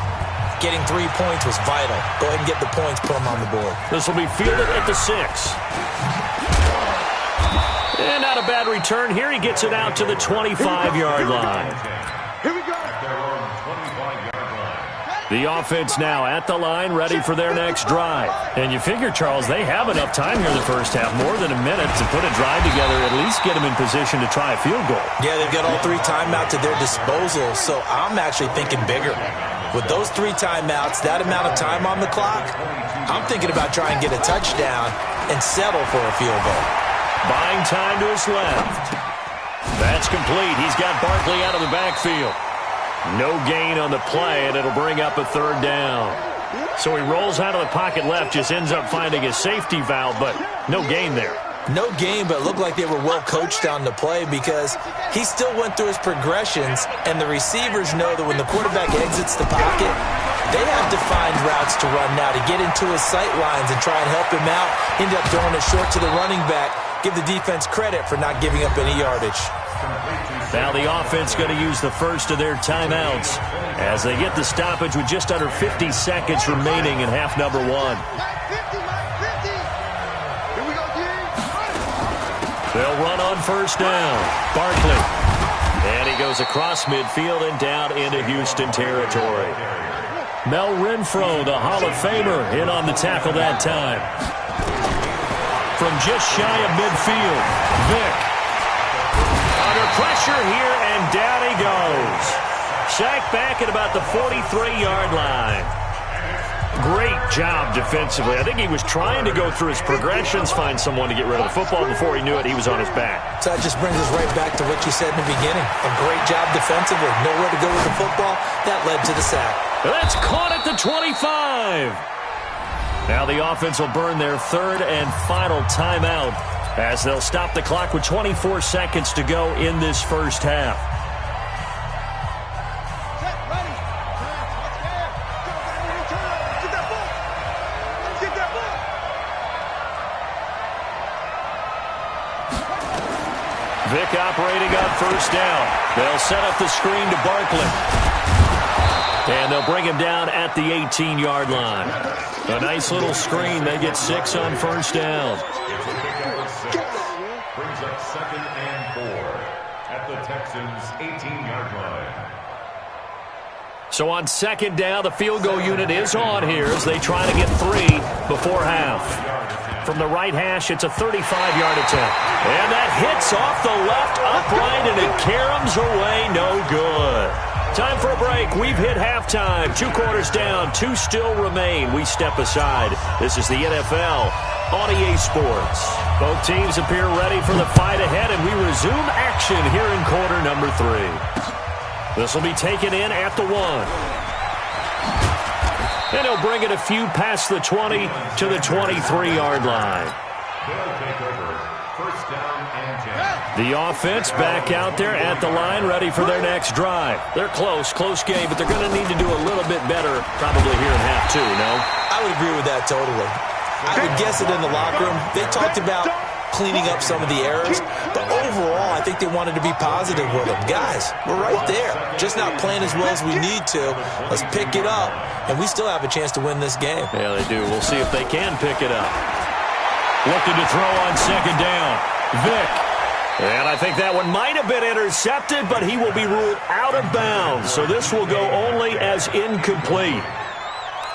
C: getting 3 points was vital. Go ahead and get the points, put them on the board.
A: This will be fielded at the 6. And not a bad return here. He gets it out to the 25-yard line.
D: Here we go.
A: The offense now at the line, ready for their next drive. And you figure, Charles, they have enough time here in the first half, more than a minute, to put a drive together, at least get them in position to try a field goal.
C: Yeah, they've got all 3 timeouts at their disposal, so I'm actually thinking bigger. With those 3 timeouts, that amount of time on the clock, I'm thinking about trying to get a touchdown and settle for a field goal.
A: Buying time to his left. That's complete. He's got Barkley out of the backfield. No gain on the play, and it'll bring up a 3rd down. So he rolls out of the pocket left, just ends up finding a safety valve, but no gain there.
C: No gain, but it looked like they were well coached on the play because he still went through his progressions, and the receivers know that when the quarterback exits the pocket, they have to find routes to run now to get into his sight lines and try and help him out. End up throwing it short to the running back. Give the defense credit for not giving up any yardage.
A: Now the offense going to use the first of their timeouts as they get the stoppage with just under 50 seconds remaining in half number 1. They'll run on first down. Barkley. And he goes across midfield and down into Houston territory. Mel Renfro, the Hall of Famer, in on the tackle that time. From just shy of midfield, Vick. Under pressure here, and down he goes. Sacked back at about the 43-yard line. Great job defensively. I think he was trying to go through his progressions, find someone to get rid of the football. Before he knew it, he was on his back.
C: So that just brings us right back to what you said in the beginning. A great job defensively. Nowhere to go with the football. That led to the sack.
A: That's caught at the 25. Now the offense will burn their 3rd and final timeout as they'll stop the clock with 24 seconds to go in this first half. Vick operating on first down. They'll set up the screen to Barkley. And they'll bring him down at the 18-yard line. A nice little screen. They get 6 on first down.
B: Brings up 2nd and 4 at the Texans' 18-yard line.
A: So on 2nd down, the field goal unit is on here as they try to get 3 before half. From the right hash, it's a 35-yard attempt. And that hits off the left upright, and it caroms away. No good. Time for a break. We've hit halftime. 2 quarters down. 2 still remain. We step aside. This is the NFL on EA Sports. Both teams appear ready for the fight ahead, and we resume action here in quarter number 3. This will be taken in at the 1. And he'll bring it a few past the 20 to the 23-yard line.
B: They'll take over. First down and 10.
A: The offense back out there at the line, ready for their next drive. They're close game, but they're going to need to do a little bit better probably here in half 2, no?
C: I would agree with that totally. I would guess it in the locker room. They talked about cleaning up some of the errors, but overall, I think they wanted to be positive with them. Guys, we're right there. Just not playing as well as we need to. Let's pick it up, and we still have a chance to win this game.
A: Yeah, they do. We'll see if they can pick it up. Looking to throw on 2nd down. Vick. And I think that one might have been intercepted, but he will be ruled out of bounds. So this will go only as incomplete.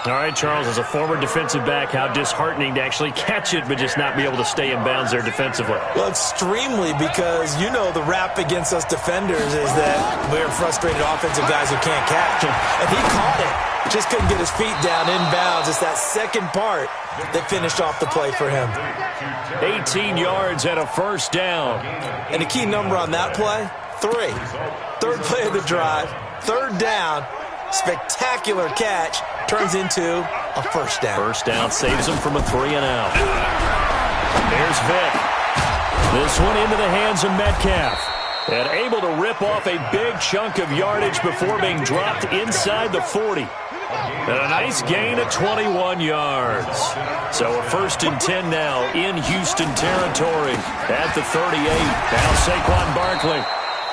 A: All right, Charles, as a former defensive back, how disheartening to actually catch it but just not be able to stay in bounds there defensively.
C: Well, extremely, because you know the rap against us defenders is that we're frustrated offensive guys who can't catch. And he caught it. Just couldn't get his feet down in bounds. It's that second part that finished off the play for him.
A: 18 yards and a first down.
C: And the key number on that play, 3. 3rd play of the drive, 3rd down. Spectacular catch turns into a first down.
A: First down saves him from a 3 and out. There's Vick. This one into the hands of Metcalf. And able to rip off a big chunk of yardage before being dropped inside the 40. And a nice gain of 21 yards. So a 1st and 10 now in Houston territory at the 38. Now Saquon Barkley.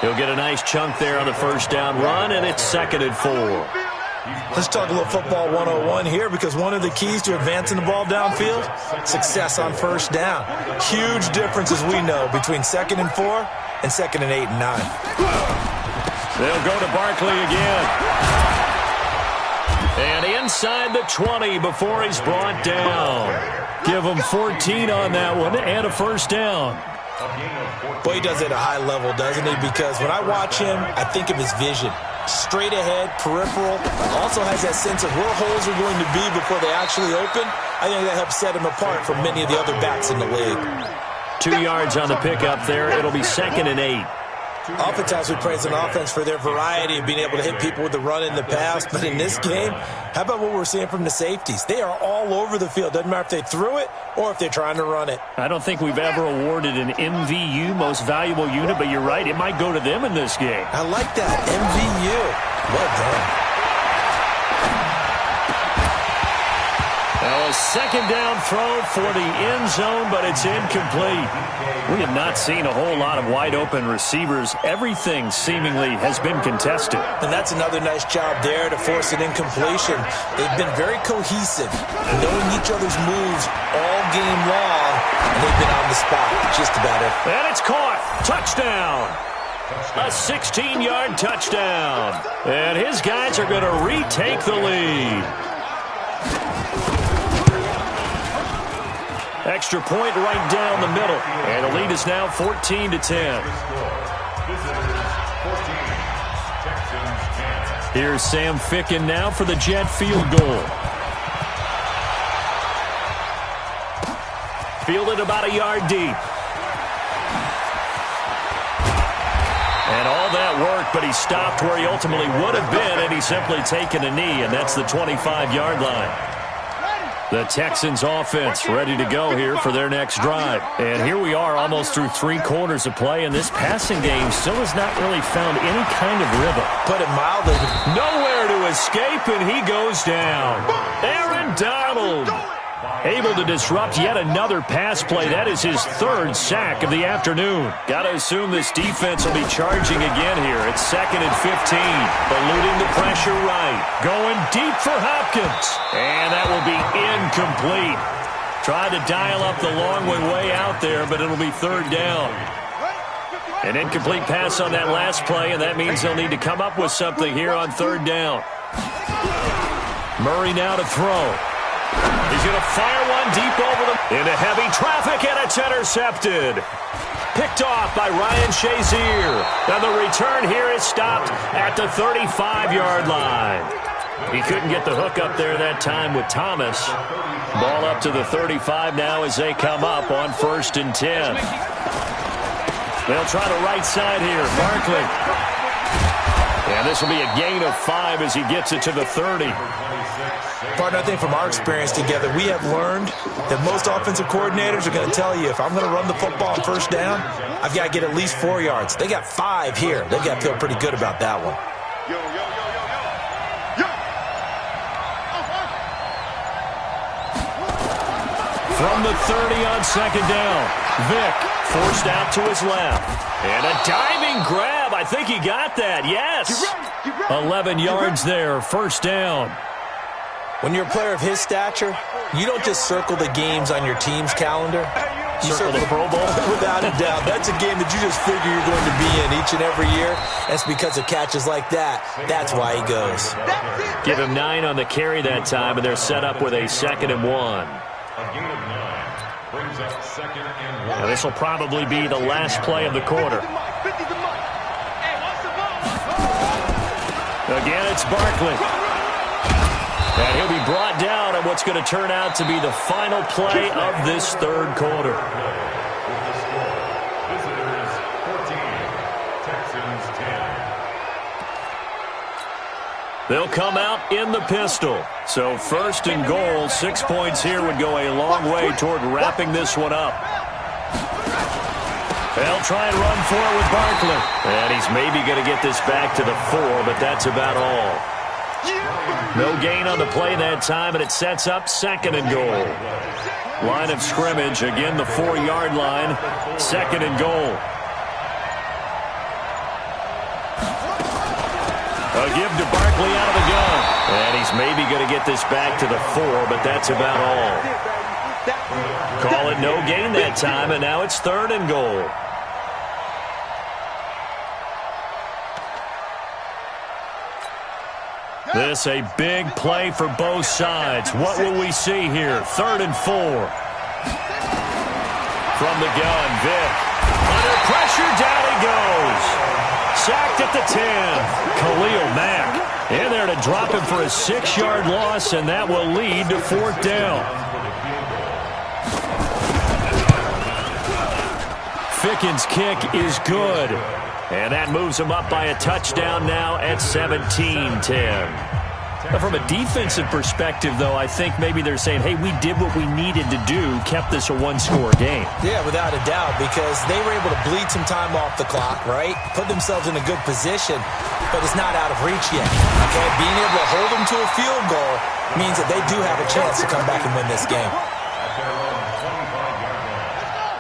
A: He'll get a nice chunk there on the 1st down run, and it's 2nd and 4.
C: Let's talk a little football 101 here, because one of the keys to advancing the ball downfield, success on 1st down. Huge difference, as we know, between 2nd and 4 and 2nd and 8 and 9.
A: They'll go to Barkley again. And inside the 20 before he's brought down. Give him 14 on that one and a 1st down.
C: Boy, he does it at a high level, doesn't he? Because when I watch him, I think of his vision. Straight ahead, peripheral. Also has that sense of where holes are going to be before they actually open. I think that helps set him apart from many of the other backs in the league.
A: 2 yards on the pickup there. It'll be 2nd and 8.
C: Oftentimes we praise an offense for their variety of being able to hit people with the run in the pass. But in this game, how about what we're seeing from the safeties? They are all over the field. Doesn't matter if they threw it or if they're trying to run it.
A: I don't think we've ever awarded an MVU, most valuable unit, but you're right. It might go to them in this game.
C: I like that. MVU. Well done.
A: Now a 2nd down throw for the end zone, but it's incomplete. We have not seen a whole lot of wide-open receivers. Everything seemingly has been contested.
C: And that's another nice job there to force an incompletion. They've been very cohesive, knowing each other's moves all game long, and they've been on the spot just about it.
A: And it's caught. Touchdown. A 16-yard touchdown. And his guys are going to retake the lead. Extra point right down the middle. And the lead is now 14-10. Here's Sam Ficken now for the Jet field goal. Fielded about a yard deep. And all that work, but he stopped where he ultimately would have been, and he's simply taken a knee, and that's the 25-yard line. The Texans offense ready to go here for their next drive. And here we are almost through 3 quarters of play, and this passing game still has not really found any kind of rhythm.
C: Put it mildly.
A: Nowhere to escape, and he goes down. Aaron Donald able to disrupt yet another pass play. That is his 3rd sack of the afternoon. Got to assume this defense will be charging again here. It's 2nd and 15. Eluding the pressure right. Going deep for Hopkins. And that will be incomplete. Tried to dial up the long way out there, but it'll be 3rd down. An incomplete pass on that last play, and that means they'll need to come up with something here on 3rd down. Murray now to throw. He's going to fire one deep over into heavy traffic, and it's intercepted. Picked off by Ryan Shazier. And the return here is stopped at the 35-yard line. He couldn't get the hook up there that time with Thomas. Ball up to the 35 now as they come up on 1st and 10. They'll try the right side here. Barkley. And this will be a gain of 5 as he gets it to the 30.
C: Partner, I think from our experience together, we have learned that most offensive coordinators are going to tell you, if I'm going to run the football on 1st down, I've got to get at least 4 yards. They got 5 here. They got to feel pretty good about that one.
A: From the 30 on 2nd down, Vick forced out to his left. And a diving grab. I think he got that. Yes. 11 yards there, 1st down.
C: When you're a player of his stature, you don't just circle the games on your team's calendar. You
A: circle the Pro Bowl?
C: Without a doubt. That's a game that you just figure you're going to be in each and every year. That's because of catches like that. That's why he goes.
A: Give him 9 on the carry that time, and they're set up with a 2nd and 1. Now this will probably be the last play of the quarter. Again, it's Barkley. And he'll be brought down on what's going to turn out to be the final play of this 3rd quarter.
B: Visitors 14, Texans 10.
A: They'll come out in the pistol. So 1st and goal, 6 points here would go a long way toward wrapping this one up. They'll try and run for it with Barkley. And he's maybe going to get this back to the 4, but that's about all. No gain on the play that time, and it sets up 2nd and goal. Line of scrimmage, again the 4-yard line, 2nd and goal. A give to Barkley out of the gun. And he's maybe going to get this back to the 4, but that's about all. Call it no gain that time, and now it's 3rd and goal. This a big play for both sides. What will we see here? 3rd and 4. From the gun, Vick. Under pressure, down he goes. Sacked at the 10. Khalil Mack in there to drop him for a 6-yard loss, and that will lead to 4th down. Ficken's kick is good. And that moves him up by a touchdown now at 17-10. From a defensive perspective, though, I think maybe they're saying, hey, we did what we needed to do, kept this a 1-score game.
C: Yeah, without a doubt, because they were able to bleed some time off the clock, right? Put themselves in a good position, but it's not out of reach yet. Okay, being able to hold them to a field goal means that they do have a chance to come back and win this game.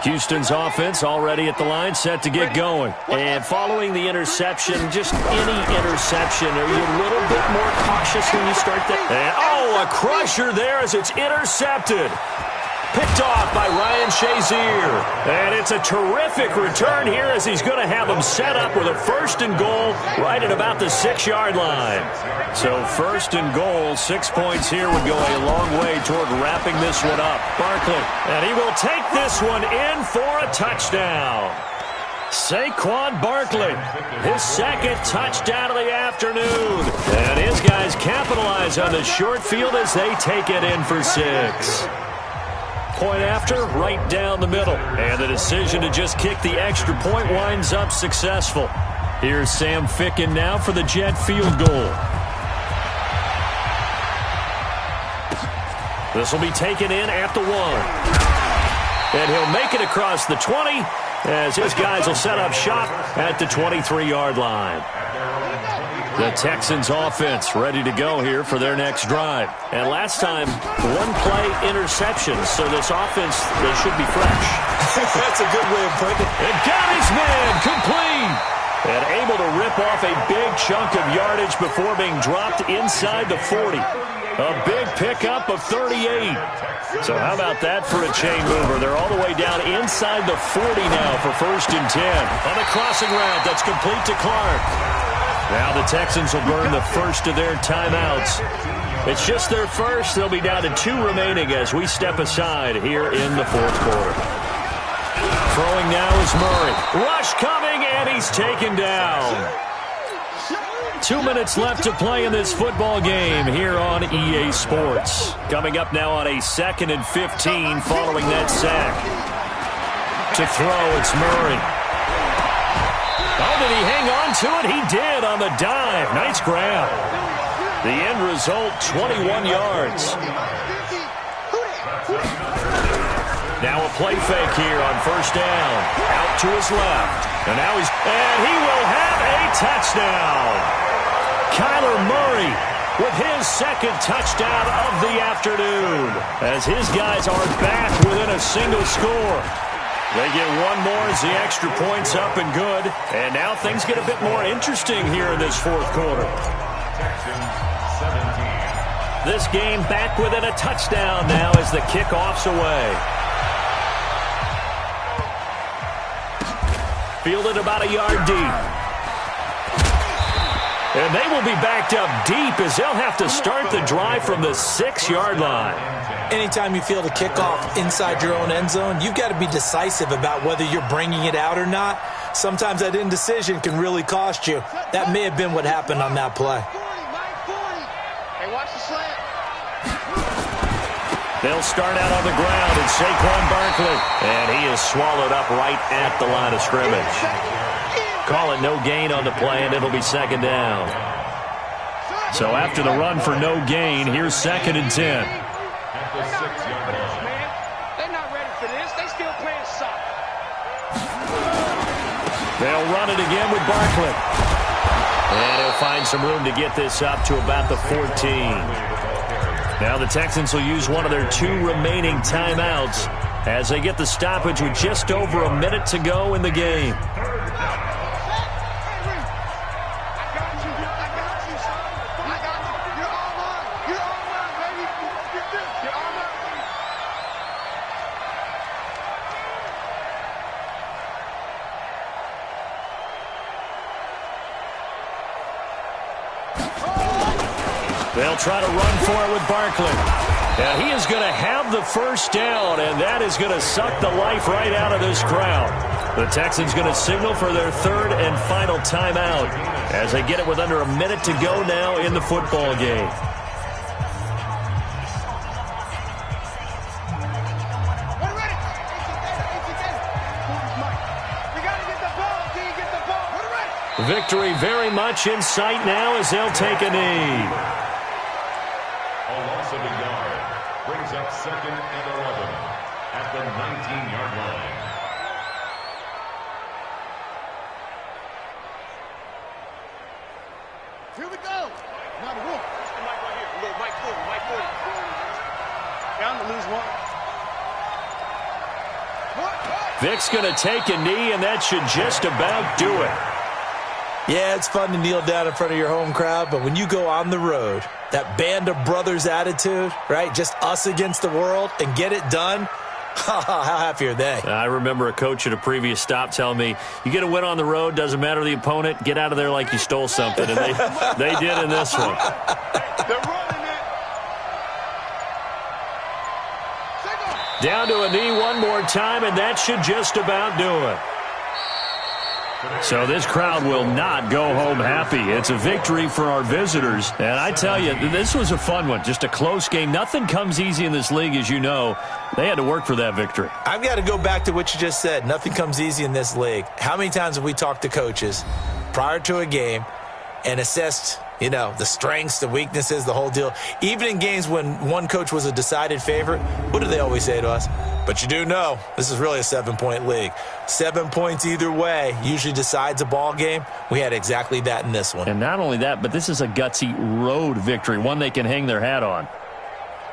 A: Houston's offense already at the line, set to get going. And following the interception, just any interception, are you a little bit more cautious when you start that? And, oh, a crusher there as it's intercepted. Picked off by Ryan Shazier. And it's a terrific return here as he's going to have him set up with a 1st and goal right at about the 6-yard line. So 1st and goal, 6 points here would go a long way toward wrapping this one up. Barkley, and he will take this one in for a touchdown. Saquon Barkley, his 2nd touchdown of the afternoon. And his guys capitalize on the short field as they take it in for 6. Point after, right down the middle. And the decision to just kick the extra point winds up successful. Here's Sam Ficken now for the Jet field goal. This will be taken in at the 1. And he'll make it across the 20 as his guys will set up shop at the 23-yard line. The Texans offense ready to go here for their next drive. And last time, 1-play interception, so this offense, they should be fresh.
C: That's a good way of putting it.
A: And got his man complete. And able to rip off a big chunk of yardage before being dropped inside the 40. A big pickup of 38. So how about that for a chain mover? They're all the way down inside the 40 now for 1st and 10. On a crossing route that's complete to Clark. Now the Texans will burn the first of their timeouts. It's just their first. They'll be down to 2 remaining as we step aside here in the 4th quarter. Throwing now is Murray. Rush coming, and he's taken down. 2 minutes left to play in this football game here on EA Sports. Coming up now on a 2nd and 15 following that sack. To throw, it's Murray. Oh, did he hang on to it? He did on the dive. Nice grab. The end result, 21 yards. Now a play fake here on 1st down. Out to his left. And now and he will have a touchdown. Kyler Murray with his 2nd touchdown of the afternoon as his guys are back within a single score. They get one more as the extra point's up and good. And now things get a bit more interesting here in this 4th quarter. This game back within a touchdown now as the kickoff's away. Fielded about a yard deep. And they will be backed up deep as they'll have to start the drive from the 6-yard line.
C: Anytime you field a kickoff inside your own end zone, you've got to be decisive about whether you're bringing it out or not. Sometimes that indecision can really cost you. That may have been what happened on that play.
E: Hey, watch the slant.
A: They'll start out on the ground, and Saquon Barkley. And he is swallowed up right at the line of scrimmage. Call it no gain on the play, and it'll be 2nd down. So after the run for no gain, here's 2nd and 10.
D: They're not ready for this. They still playing soccer.
A: They'll run it again with Barkley. And he'll find some room to get this up to about the 14. Now the Texans will use one of their 2 remaining timeouts as they get the stoppage with just over a minute to go in the game. They'll try to run for it with Barkley. And he is going to have the first down, and that is going to suck the life right out of this crowd. The Texans going to signal for their 3rd and final timeout as they get it with under a minute to go now in the football game. Victory very much in sight now as they'll take a knee.
B: A loss of a yard brings up 2nd and 11 at the 19-yard line.
D: Here we go. Not a rule. This the mic right here. A little mic 40. Down to lose 1.
A: Vic's going to take a knee, and that should just about do it.
C: Yeah, it's fun to kneel down in front of your home crowd, but when you go on the road, that band of brothers attitude, right, just us against the world, and get it done, how happy are they?
A: I remember a coach at a previous stop telling me, you get a win on the road, doesn't matter the opponent, get out of there like you stole something, and they did in this one.
D: They're running it.
A: Down to a knee one more time, and that should just about do it. So this crowd will not go home happy. It's a victory for our visitors. And I tell you, this was a fun one. Just a close game. Nothing comes easy in this league, as you know. They had to work for that victory.
C: I've got to go back to what you just said. Nothing comes easy in this league. How many times have we talked to coaches prior to a game and assessed, you know, the strengths, the weaknesses, the whole deal? Even in games when one coach was a decided favorite, what do they always say to us? But you do know this is really a 7-point league. 7 points either way usually decides a ball game. We had exactly that in this one.
A: And not only that, but this is a gutsy road victory, one they can hang their hat on.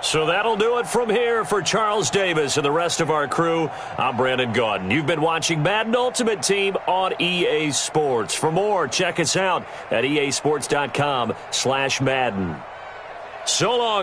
A: So that'll do it from here for Charles Davis and the rest of our crew. I'm Brandon Gaudin. You've been watching Madden Ultimate Team on EA Sports. For more, check us out at easports.com/Madden. So long.